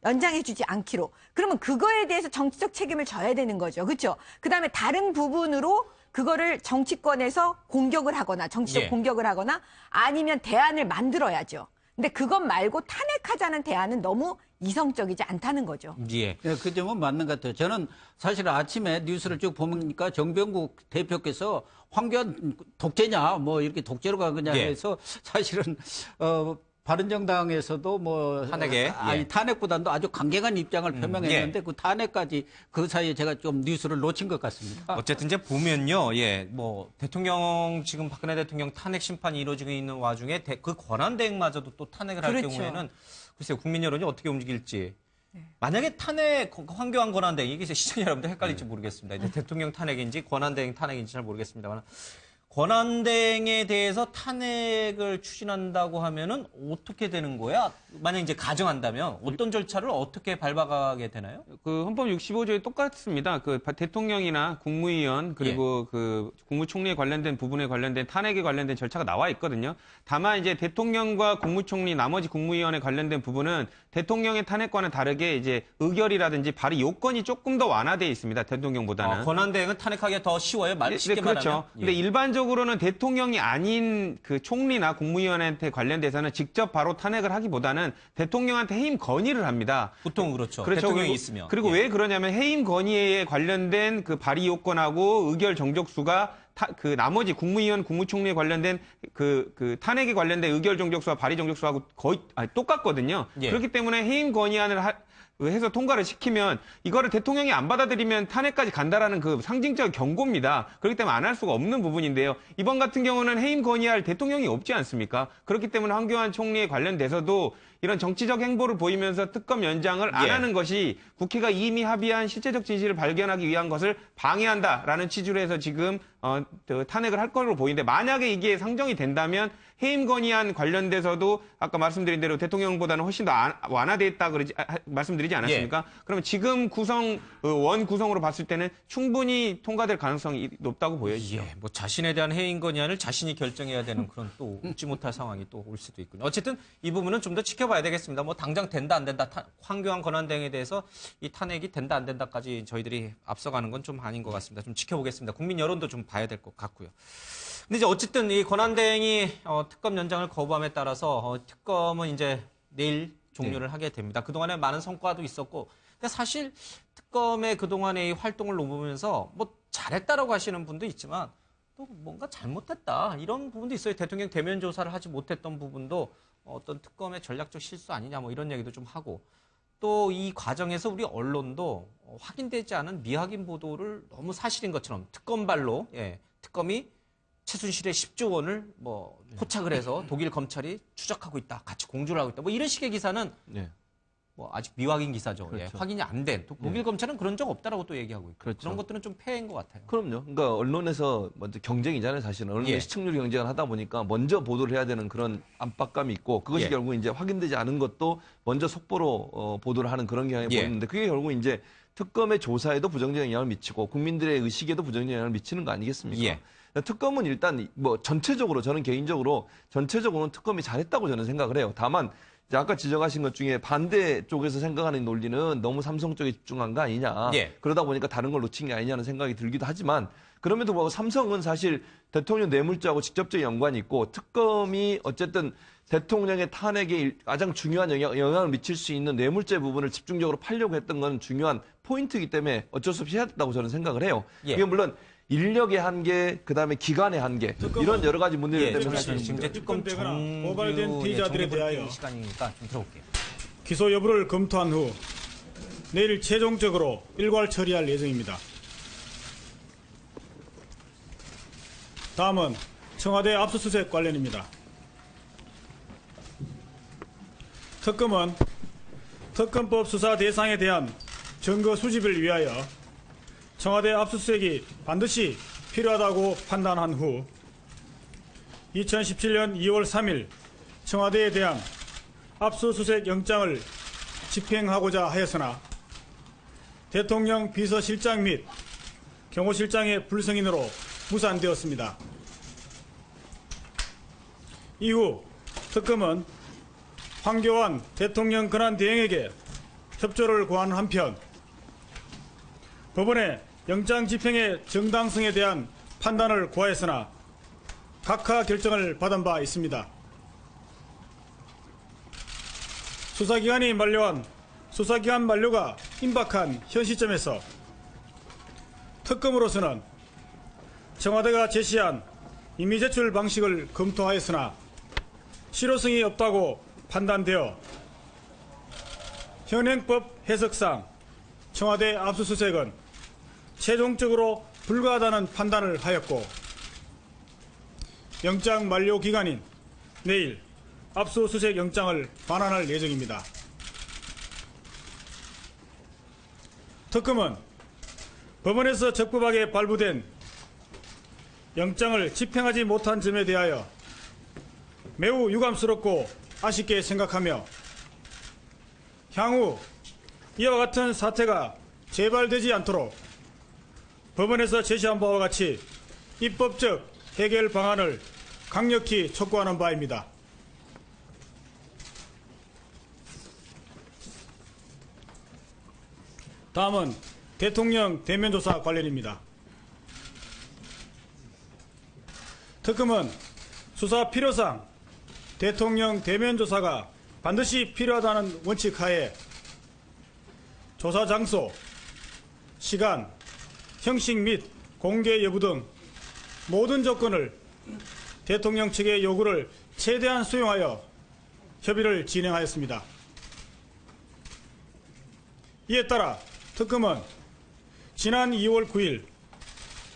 S4: 연장해주지 않기로. 그러면 그거에 대해서 정치적 책임을 져야 되는 거죠. 그렇죠? 그다음에 다른 부분으로 그거를 정치권에서 공격을 하거나 정치적 공격을 하거나 아니면 대안을 만들어야죠. 근데 그것 말고 탄핵하자는 대안은 너무 이성적이지 않다는 거죠.
S6: 그 점은 맞는 것 같아요. 저는 사실 아침에 뉴스를 쭉 보니까 정병국 대표께서 황교안 독재냐 뭐 이렇게 독재로 가느냐 해서 사실은 바른정당에서도 뭐 탄핵보다도 아주 강경한 입장을 표명했는데 그 탄핵까지 그 사이에 제가 좀 뉴스를 놓친 것 같습니다.
S1: 어쨌든 이제 보면요, 뭐 대통령 지금 박근혜 대통령 탄핵 심판이 이루어지고 있는 와중에 그 권한대행마저도 또 탄핵을 할 경우에는 글쎄요 국민 여론이 어떻게 움직일지. 만약에 탄핵 황교안 권한대행 이게 시청자 여러분들 헷갈릴지 모르겠습니다. 이제 대통령 탄핵인지 권한대행 탄핵인지 잘 모르겠습니다만. 권한대행에 대해서 탄핵을 추진한다고 하면은 어떻게 되는 거야? 만약 이제 가정한다면 어떤 절차를 어떻게 밟아가게 되나요?
S5: 그 헌법 65조에 똑같습니다. 그 대통령이나 국무위원 그리고 그 국무총리에 관련된 부분에 관련된 탄핵에 관련된 절차가 나와 있거든요. 다만 이제 대통령과 국무총리 나머지 국무위원에 관련된 부분은 대통령의 탄핵과는 다르게 이제 의결이라든지 발의 요건이 조금 더 완화되어 있습니다. 대통령보다는.
S1: 권한대행은 탄핵하기가 더 쉬워요. 쉽게
S5: 그렇죠.
S1: 말하면.
S5: 근데 일반적으로는 대통령이 아닌 그 총리나 국무위원한테 관련돼서는 직접 바로 탄핵을 하기보다는 대통령한테 해임 건의를 합니다.
S1: 보통 그렇죠. 대통령이 있으면.
S5: 그리고 왜 그러냐면 해임 건의에 관련된 그 발의 요건하고 의결 정족수가 그 나머지 국무위원, 국무총리에 관련된 그 탄핵에 관련된 의결 정족수와 발의 정족수하고 거의 똑같거든요. 그렇기 때문에 해임 건의안을 해서 통과를 시키면 이거를 대통령이 안 받아들이면 탄핵까지 간다라는 그 상징적 경고입니다. 그렇기 때문에 안 할 수가 없는 부분인데요. 이번 같은 경우는 해임 건의할 대통령이 없지 않습니까? 그렇기 때문에 황교안 총리에 관련돼서도 이런 정치적 행보를 보이면서 특검 연장을 안 하는 것이 국회가 이미 합의한 실체적 진실을 발견하기 위한 것을 방해한다라는 취지로 해서 지금 탄핵을 할 걸로 보이는데 만약에 이게 상정이 된다면 해임 건의안 관련돼서도 아까 말씀드린 대로 대통령보다는 훨씬 더 완화돼 있다 말씀드리지 않았습니까? 그러면 지금 원 구성으로 봤을 때는 충분히 통과될 가능성이 높다고 보여지죠.
S1: 뭐 자신에 대한 해임 건의안을 자신이 결정해야 되는 그런 또 웃지 못할 상황이 또 올 수도 있군요. 어쨌든 이 부분은 좀 더 지켜봐야 되겠습니다. 뭐 당장 된다 안 된다 황교안 권한대행에 대해서 이 탄핵이 된다 안 된다까지 저희들이 앞서가는 건 좀 아닌 것 같습니다. 좀 지켜보겠습니다. 국민 여론도 좀 봐야 될 것 같고요. 근데 이제 어쨌든 이 권한대행이 특검 연장을 거부함에 따라서 특검은 이제 내일 종료를 하게 됩니다. 그동안에 많은 성과도 있었고, 근데 사실 특검의 그동안의 이 활동을 보면서 뭐 잘했다라고 하시는 분도 있지만 또 뭔가 잘못했다 이런 부분도 있어요. 대통령 대면 조사를 하지 못했던 부분도 어떤 특검의 전략적 실수 아니냐 뭐 이런 얘기도 좀 하고 또 이 과정에서 우리 언론도 확인되지 않은 미확인 보도를 너무 사실인 것처럼 특검발로 특검이 최순실의 10조 원을 뭐 포착을 해서 독일 검찰이 추적하고 있다, 같이 공조를 하고 있다, 뭐 이런 식의 기사는 뭐 아직 미확인 기사죠. 확인이 안 된. 독일 검찰은 그런 적 없다라고 또 얘기하고 있고 그런 것들은 좀 폐해인 것 같아요.
S9: 그럼요. 그러니까 언론에서 먼저 경쟁이잖아요, 사실은. 언론의 시청률 경쟁을 하다 보니까 먼저 보도를 해야 되는 그런 압박감이 있고 그것이 결국 이제 확인되지 않은 것도 먼저 속보로 보도를 하는 그런 경향이 보이는데 그게 결국 이제 특검의 조사에도 부정적 영향을 미치고 국민들의 의식에도 부정적 영향을 미치는 거 아니겠습니까? 특검은 일단 뭐 전체적으로 저는 개인적으로 전체적으로는 특검이 잘했다고 저는 생각을 해요. 다만 이제 아까 지적하신 것 중에 반대 쪽에서 생각하는 논리는 너무 삼성 쪽에 집중한 거 아니냐.
S1: 예.
S9: 그러다 보니까 다른 걸 놓친 게 아니냐는 생각이 들기도 하지만 그럼에도 불구하고 삼성은 사실 대통령 뇌물죄하고 직접적인 연관이 있고 특검이 어쨌든 대통령의 탄핵에 가장 중요한 영향을 미칠 수 있는 뇌물죄 부분을 집중적으로 파려고 했던 건 중요한 포인트이기 때문에 어쩔 수 없이 해야 된다고 저는 생각을 해요.
S1: 예.
S9: 이게 물론 인력의 한계, 그다음에 기간의 한계 이런 여러 가지 문제들
S1: 예,
S9: 때문에
S1: 지금 이제 특검
S11: 고발된 피의자들에 대하여
S1: 시간이니까 좀 들어볼게요.
S11: 기소 여부를 검토한 후 내일 최종적으로 일괄 처리할 예정입니다. 다음은 청와대 압수수색 관련입니다. 특검은 특검법 수사 대상에 대한 증거 수집을 위하여 청와대 압수수색이 반드시 필요하다고 판단한 후 2017년 2월 3일 청와대에 대한 압수수색 영장을 집행하고자 하였으나 대통령 비서실장 및 경호실장의 불승인으로 무산되었습니다. 이후 특검은 황교안 대통령 권한대행에게 협조를 구한 한편 법원에 영장 집행의 정당성에 대한 판단을 구하였으나 각하 결정을 받은 바 있습니다. 수사기간이 만료한 수사기간 만료가 임박한 현 시점에서 특검으로서는 청와대가 제시한 임의 제출 방식을 검토하였으나 실효성이 없다고 판단되어 현행법 해석상 청와대 압수수색은 최종적으로 불가하다는 판단을 하였고 영장 만료 기간인 내일 압수수색 영장을 반환할 예정입니다. 특검은 법원에서 적법하게 발부된 영장을 집행하지 못한 점에 대하여 매우 유감스럽고 아쉽게 생각하며 향후 이와 같은 사태가 재발되지 않도록 법원에서 제시한 바와 같이 입법적 해결 방안을 강력히 촉구하는 바입니다. 다음은 대통령 대면 조사 관련입니다. 특검은 수사 필요상 대통령 대면 조사가 반드시 필요하다는 원칙 하에 조사 장소, 시간, 형식 및 공개 여부 등 모든 조건을 대통령 측의 요구를 최대한 수용하여 협의를 진행하였습니다. 이에 따라 특검은 지난 2월 9일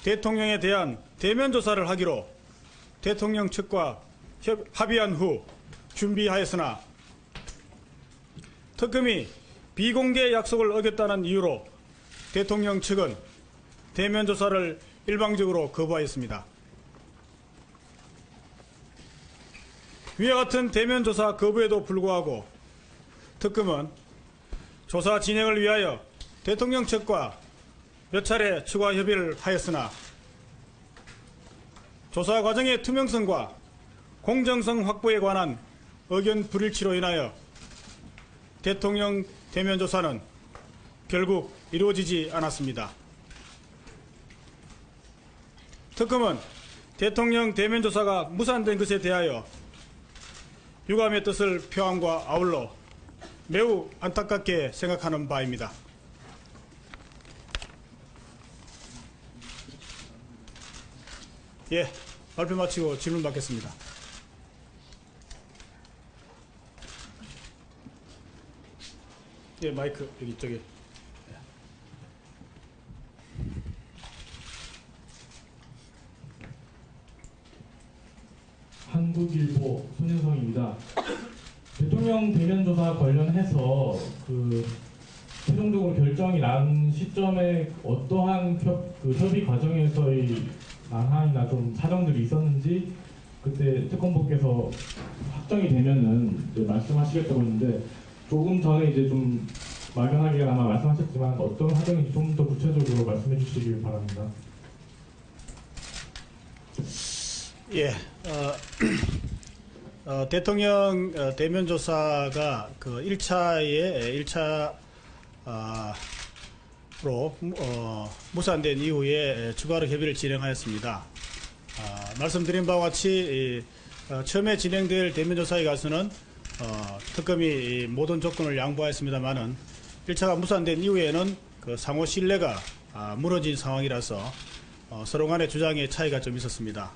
S11: 대통령에 대한 대면 조사를 하기로 대통령 측과 합의한 후 준비하였으나 특검이 비공개 약속을 어겼다는 이유로 대통령 측은 대면 조사를 일방적으로 거부하였습니다. 위와 같은 대면 조사 거부에도 불구하고 특검은 조사 진행을 위하여 대통령 측과 몇 차례 추가 협의를 하였으나 조사 과정의 투명성과 공정성 확보에 관한 의견 불일치로 인하여 대통령 대면 조사는 결국 이루어지지 않았습니다. 특검은 대통령 대면 조사가 무산된 것에 대하여 유감의 뜻을 표함과 아울러 매우 안타깝게 생각하는 바입니다. 예, 발표 마치고 질문 받겠습니다. 예, 마이크 여기 이쪽에.
S12: 한국일보 손윤성입니다. 대통령 대면 조사 관련해서 최종적으로 결정이 난 시점에 어떠한 협의 과정에서의 난항이나 좀 사정들이 있었는지 그때 특검부께서 확정이 되면은 이제 말씀하시겠다고 했는데 조금 전에 이제 좀 막연하게 아마 말씀하셨지만 어떤 사정인지 좀 더 구체적으로 말씀해 주시길 바랍니다.
S11: 예, 대통령 대면 조사가 그 1차로 무산된 이후에 추가로 협의를 진행하였습니다. 말씀드린 바와 같이 처음에 진행될 대면 조사에 가서는 특검이 모든 조건을 양보하였습니다만은 1차가 무산된 이후에는 그 상호 신뢰가 무너진 상황이라서 서로 간의 주장의 차이가 좀 있었습니다.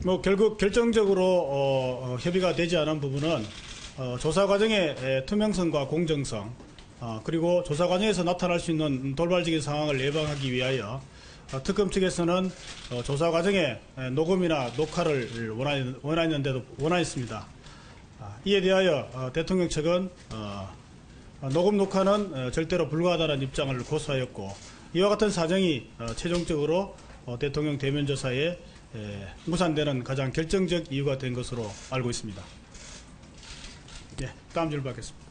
S11: 뭐 결국 결정적으로 협의가 되지 않은 부분은 조사 과정의 투명성과 공정성 그리고 조사 과정에서 나타날 수 있는 돌발적인 상황을 예방하기 위하여 특검 측에서는 조사 과정에 녹음이나 녹화를 원하였습니다. 이에 대하여 대통령 측은 녹음 녹화는 절대로 불가하다는 입장을 고수하였고 이와 같은 사정이 최종적으로 대통령 대면 조사에 무산되는 가장 결정적 이유가 된 것으로 알고 있습니다. 예, 다음 질문 받겠습니다.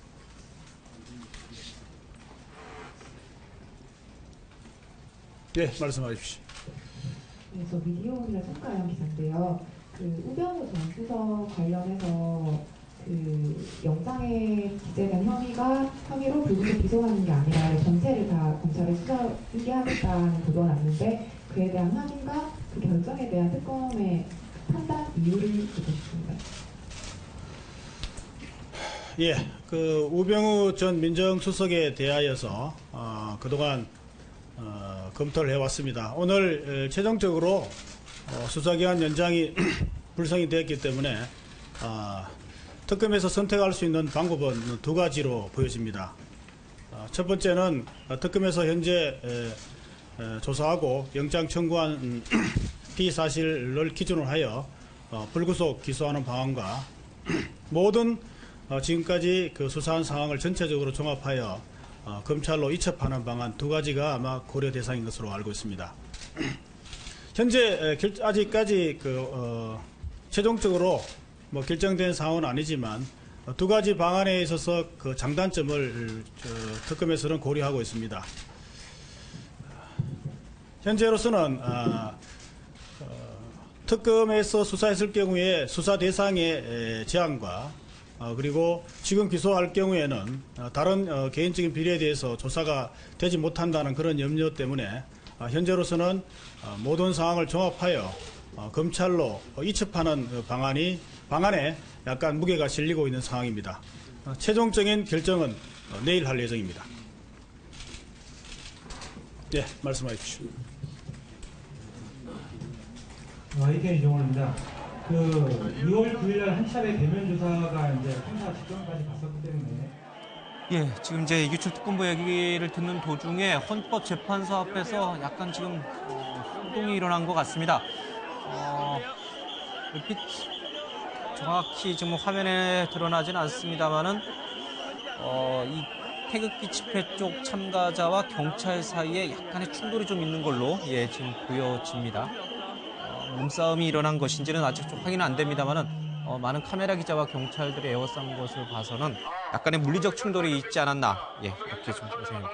S11: 예, 말씀하십시오.
S13: 네, 저 미디어오늘의 성과형 기사인데요. 그 우병우 전 수석 관련해서 그 영장에 기재된 혐의로 불구속 기소하는 게 아니라 전체를 다 검찰에 수사하게 하겠다는 보도가 났는데 그에 대한 확인과 그 결정에 대한 특검의 판단 이유를 듣고 싶습니다.
S11: 예, 그 우병우 전 민정수석에 대하여서 그동안 검토를 해왔습니다. 오늘 최종적으로 수사기한 연장이 불성이 되었기 때문에 특검에서 선택할 수 있는 방법은 두 가지로 보여집니다. 첫 번째는 특검에서 현재 조사하고 영장 청구한 피사실을 기준으로 하여 불구속 기소하는 방안과 모든 지금까지 그 수사한 상황을 전체적으로 종합하여 검찰로 이첩하는 방안 두 가지가 아마 고려 대상인 것으로 알고 있습니다. 현재 아직까지 최종적으로 결정된 상황은 아니지만 두 가지 방안에 있어서 그 장단점을 특검에서는 고려하고 있습니다. 현재로서는 특검에서 수사했을 경우에 수사 대상의 제한과 그리고 지금 기소할 경우에는 다른 개인적인 비리에 대해서 조사가 되지 못한다는 그런 염려 때문에 현재로서는 모든 상황을 종합하여 검찰로 이첩하는 방안에 약간 무게가 실리고 있는 상황입니다. 최종적인 결정은 내일 할 예정입니다. 네, 말씀하십시오.
S12: 이태인 이종원입니다. 그 2월 9일날 한 차례 대면 조사가 이제 판사 직전까지 갔었기 때문에
S1: 예, 지금 이제 이규철 특검부 얘기를 듣는 도중에 헌법재판소 앞에서 약간 지금 소동이 일어난 것 같습니다. 얼핏 정확히 지금 화면에 드러나진 않습니다만은 이 태극기 집회 쪽 참가자와 경찰 사이에 약간의 충돌이 좀 있는 걸로 지금 보여집니다. 몸싸움이 일어난 것인지는 아직 좀 확인은 안 됩니다만은 많은 카메라 기자와 경찰들이 에워싼 것을 봐서는 약간의 물리적 충돌이 있지 않았나 이렇게 좀 생각합니다.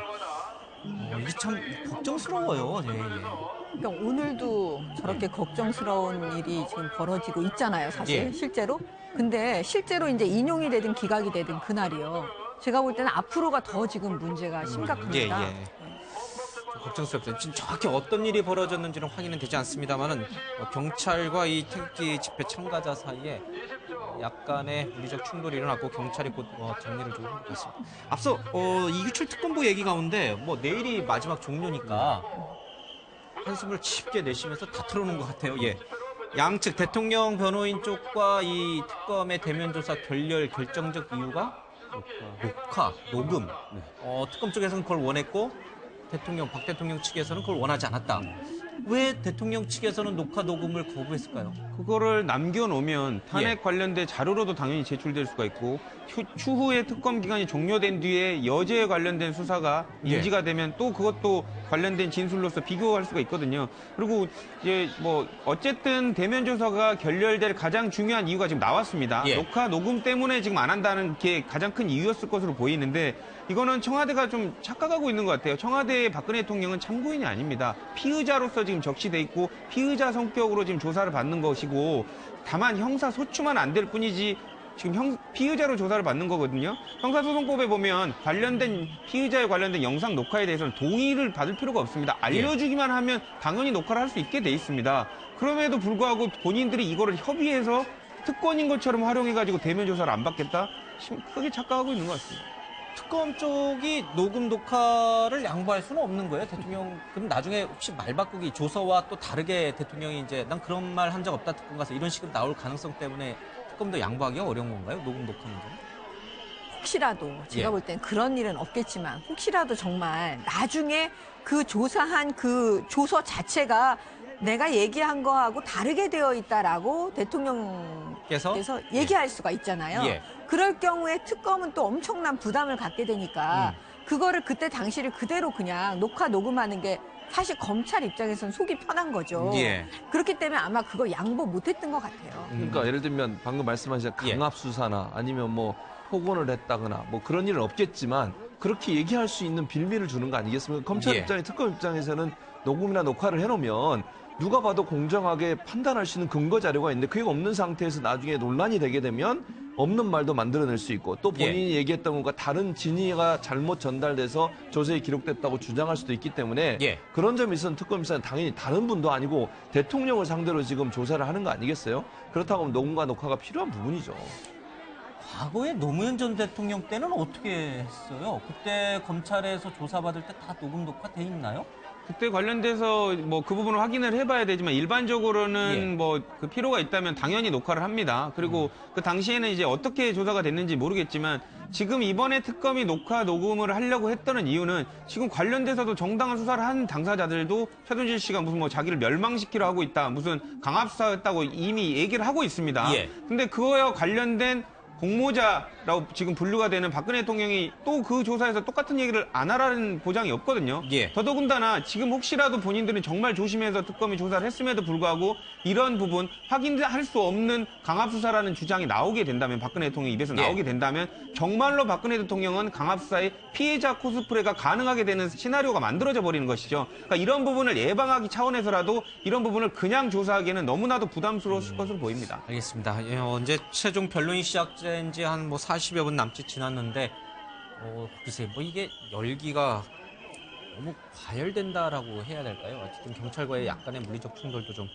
S1: 이게 참 걱정스러워요.
S4: 그러니까 오늘도 저렇게 걱정스러운 일이 지금 벌어지고 있잖아요, 사실 실제로. 근데 실제로 이제 인용이 되든 기각이 되든 그날이요. 제가 볼 때는 앞으로가 더 지금 문제가 심각합니다.
S1: 걱정스럽죠. 지금 정확히 어떤 일이 벌어졌는지는 확인은 되지 않습니다만은 경찰과 이 태극기 집회 참가자 사이에 약간의 물리적 충돌이 일어났고 경찰이 곧 정리를 좀 하고 있습니다. 앞서 이규철 특검부 얘기 가운데 내일이 마지막 종료니까 한숨을 쉽게 내쉬면서 다 털어놓은 것 같아요. 양측 대통령 변호인 쪽과 이 특검의 대면 조사 결정적 이유가 녹화, 녹음. 특검 쪽에서는 그걸 원했고 박 대통령 측에서는 그걸 원하지 않았다. 왜 대통령 측에서는 녹화, 녹음을 거부했을까요?
S5: 그거를 남겨놓으면 탄핵
S1: 예.
S5: 관련된 자료로도 당연히 제출될 수가 있고 추후에 특검 기간이 종료된 뒤에 여죄에 관련된 수사가
S1: 예.
S5: 인지가 되면 또 그것도 관련된 진술로서 비교할 수가 있거든요. 그리고 이제 뭐 어쨌든 대면 조사가 결렬될 가장 중요한 이유가 지금 나왔습니다.
S1: 예.
S5: 녹화 녹음 때문에 지금 안 한다는 게 가장 큰 이유였을 것으로 보이는데 이거는 청와대가 좀 착각하고 있는 것 같아요. 청와대의 박근혜 대통령은 참고인이 아닙니다. 피의자로서 지금 적시돼 있고 피의자 성격으로 지금 조사를 받는 것이고 다만 형사 소추만 안 될 뿐이지 지금 피의자로 조사를 받는 거거든요. 형사소송법에 보면 관련된 피의자에 관련된 영상 녹화에 대해서는 동의를 받을 필요가 없습니다. 알려주기만 하면 당연히 녹화를 할 수 있게 돼 있습니다. 그럼에도 불구하고 본인들이 이거를 협의해서 특권인 것처럼 활용해가지고 대면 조사를 안 받겠다? 크게 착각하고 있는 것 같습니다.
S1: 특검 쪽이 녹음 녹화를 양보할 수는 없는 거예요, 대통령. 그럼 나중에 혹시 말 바꾸기 조서와 또 다르게 대통령이 이제 난 그런 말 한 적 없다 특검 가서 이런 식으로 나올 가능성 때문에 특검도 양보하기가 어려운 건가요? 녹음 녹화 문제는?
S4: 혹시라도 제가
S1: 예.
S4: 볼 땐 그런 일은 없겠지만 혹시라도 정말 나중에 그 조사한 그 조서 자체가 내가 얘기한 거하고 다르게 되어 있다라고 대통령께서 얘기할 수가 있잖아요.
S1: 예.
S4: 그럴 경우에 특검은 또 엄청난 부담을 갖게 되니까 그거를 그때 당시를 그대로 그냥 녹화 녹음하는 게 사실 검찰 입장에서는 속이 편한 거죠.
S1: 예.
S4: 그렇기 때문에 아마 그걸 양보 못했던 것 같아요.
S9: 그러니까 예를 들면 방금 말씀하신 강압 수사나 아니면 뭐 폭언을 했다거나 뭐 그런 일은 없겠지만 그렇게 얘기할 수 있는 빌미를 주는 거 아니겠습니까? 검찰
S1: 예.
S9: 입장에 특검 입장에서는 녹음이나 녹화를 해놓으면 누가 봐도 공정하게 판단할 수 있는 근거 자료가 있는데 그게 없는 상태에서 나중에 논란이 되게 되면 없는 말도 만들어낼 수 있고 또 본인이 얘기했던 것과 다른 진위가 잘못 전달돼서 조서에 기록됐다고 주장할 수도 있기 때문에 그런 점에 있어서는 특검 입장은 당연히 다른 분도 아니고 대통령을 상대로 지금 조사를 하는 거 아니겠어요? 그렇다고 하면 녹음과 녹화가 필요한 부분이죠.
S1: 과거에 노무현 전 대통령 때는 어떻게 했어요? 그때 검찰에서 조사받을 때 다 녹음 녹화 돼 있나요?
S5: 그때 관련돼서 뭐 그 부분을 확인을 해봐야 되지만 일반적으로는 뭐 그 필요가 있다면 당연히 녹화를 합니다. 그리고 그 당시에는 이제 어떻게 조사가 됐는지 모르겠지만 지금 이번에 특검이 녹화 녹음을 하려고 했던 이유는 지금 관련돼서도 정당한 수사를 한 당사자들도 최순실 씨가 무슨 뭐 자기를 멸망시키려 하고 있다, 무슨 강압수사였다고 이미 얘기를 하고 있습니다. 근데 그거와 관련된 공모자라고 지금 분류가 되는 박근혜 대통령이 또 그 조사에서 똑같은 얘기를 안 하라는 보장이 없거든요. 더더군다나 지금 혹시라도 본인들은 정말 조심해서 특검이 조사를 했음에도 불구하고 이런 부분 확인할 수 없는 강압수사라는 주장이 나오게 된다면 박근혜 대통령 입에서 나오게 된다면 정말로 박근혜 대통령은 강압수사의 피해자 코스프레가 가능하게 되는 시나리오가 만들어져 버리는 것이죠. 그러니까 이런 부분을 예방하기 차원에서라도 이런 부분을 그냥 조사하기에는 너무나도 부담스러울 것으로 보입니다.
S1: 알겠습니다. 예, 언제 최종 변론이 시작된 지 한 뭐 40여 분 남짓 지났는데 글쎄 뭐 이게 열기가 너무 과열된다라고 해야 될까요? 어쨌든 경찰과의 약간의 물리적 충돌도 좀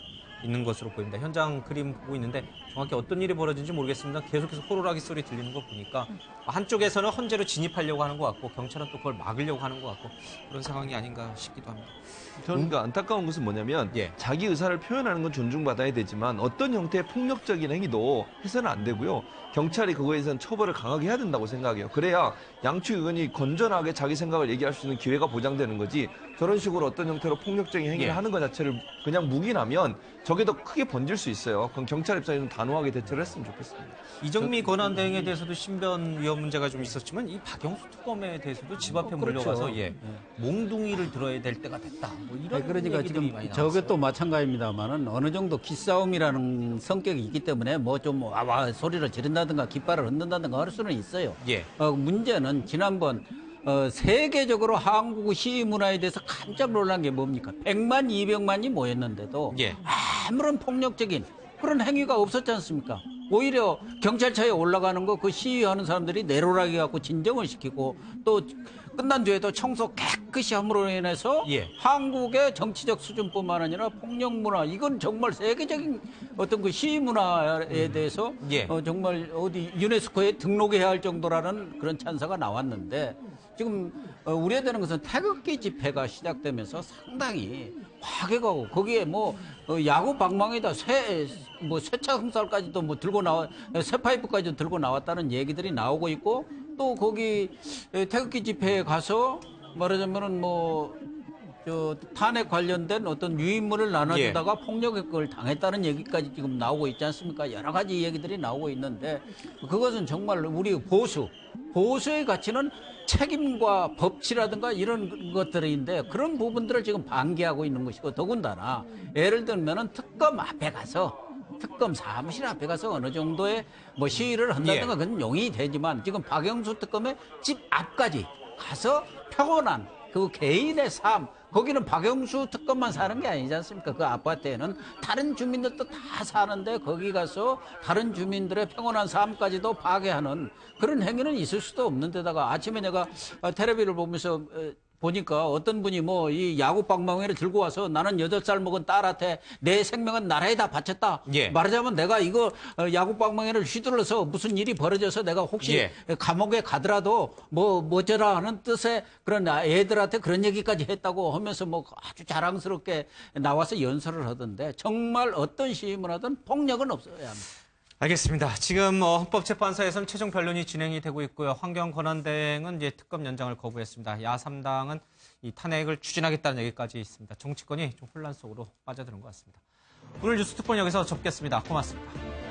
S1: 있는 것으로 보입니다. 현장 그림 보고 있는데 정확히 어떤 일이 벌어진지 모르겠습니다. 계속해서 호루라기 소리 들리는 거 보니까 한쪽에서는 헌재로 진입하려고 하는 것 같고 경찰은 또 그걸 막으려고 하는 것 같고 그런 상황이 아닌가 싶기도 합니다.
S9: 저는 그러니까 안타까운 것은 뭐냐면 자기 의사를 표현하는 건 존중받아야 되지만 어떤 형태의 폭력적인 행위도 해서는 안 되고요. 경찰이 그거에 대해서는 처벌을 강하게 해야 된다고 생각해요. 그래야 양측 의원이 건전하게 자기 생각을 얘기할 수 있는 기회가 보장되는 거지 저런 식으로 어떤 형태로 폭력적인 행위를 하는 것 자체를 그냥 묵인하면 저게 더 크게 번질 수 있어요. 그럼 경찰 입장에서는 단호하게 대처를 했으면 좋겠습니다.
S1: 이정미 권한대행에 대해서도 신변 위험 문제가 좀 있었지만 이 박영수 특검에 대해서도 집 앞에 몰려가서 몽둥이를 들어야 될 때가 됐다. 뭐 이런
S6: 그러니까
S1: 얘기들이
S6: 지금
S1: 많이
S6: 저것도 마찬가지입니다만은 어느 정도 기싸움이라는 성격이 있기 때문에 뭐 좀 소리를 지른다든가 깃발을 흔든다든가 할 수는 있어요. 문제는 지난번 세계적으로 한국 시위 문화에 대해서 깜짝 놀란 게 뭡니까? 100만, 200만이 모였는데도 아무런 폭력적인 그런 행위가 없었지 않습니까? 오히려 경찰차에 올라가는 거 그 시위하는 사람들이 내로라기 갖고 진정을 시키고 또 끝난 뒤에도 청소 깨끗이 함으로 인해서 한국의 정치적 수준뿐만 아니라 폭력 문화 이건 정말 세계적인 어떤 그 시위 문화에 대해서 정말 어디 유네스코에 등록해야 할 정도라는 그런 찬사가 나왔는데 지금 우려되는 것은 태극기 집회가 시작되면서 상당히 파괴가고 거기에 뭐 야구 방망이다 쇠차 흥살까지도 뭐 들고 나와 쇠 파이프까지도 들고 나왔다는 얘기들이 나오고 있고 또 거기 태극기 집회에 가서 말하자면은 뭐 탄핵 관련된 어떤 유인물을 나눠주다가 폭력을 당했다는 얘기까지 지금 나오고 있지 않습니까? 여러 가지 얘기들이 나오고 있는데 그것은 정말 우리 보수의 가치는 책임과 법치라든가 이런 것들인데 그런 부분들을 지금 방기하고 있는 것이고 더군다나 예를 들면은 특검 앞에 가서 특검 사무실 앞에 가서 어느 정도의 뭐 시위를 한다든가 그건 용인이 되지만 지금 박영수 특검의 집 앞까지 가서 평온한 그 개인의 삶 거기는 박영수 특검만 사는 게 아니지 않습니까? 그 아파트에는 다른 주민들도 다 사는데 거기 가서 다른 주민들의 평온한 삶까지도 파괴하는 그런 행위는 있을 수도 없는 데다가 아침에 내가 텔레비를 보면서 보니까 어떤 분이 뭐 이 야구 방망이를 들고 와서 나는 8살 먹은 딸한테 내 생명은 나라에다 바쳤다. 말하자면 내가 이거 야구 방망이를 휘둘러서 무슨 일이 벌어져서 내가 혹시 감옥에 가더라도 뭐저라 하는 뜻의 그런 애들한테 그런 얘기까지 했다고 하면서 뭐 아주 자랑스럽게 나와서 연설을 하던데 정말 어떤 시임을 하든 폭력은 없어야 합니다.
S1: 알겠습니다. 지금 헌법재판소에서는 최종 변론이 진행이 되고 있고요. 환경권한대행은 이제 특검 연장을 거부했습니다. 야3당은 이 탄핵을 추진하겠다는 얘기까지 있습니다. 정치권이 좀 혼란 속으로 빠져드는 것 같습니다. 오늘 뉴스 특본 여기서 접겠습니다. 고맙습니다.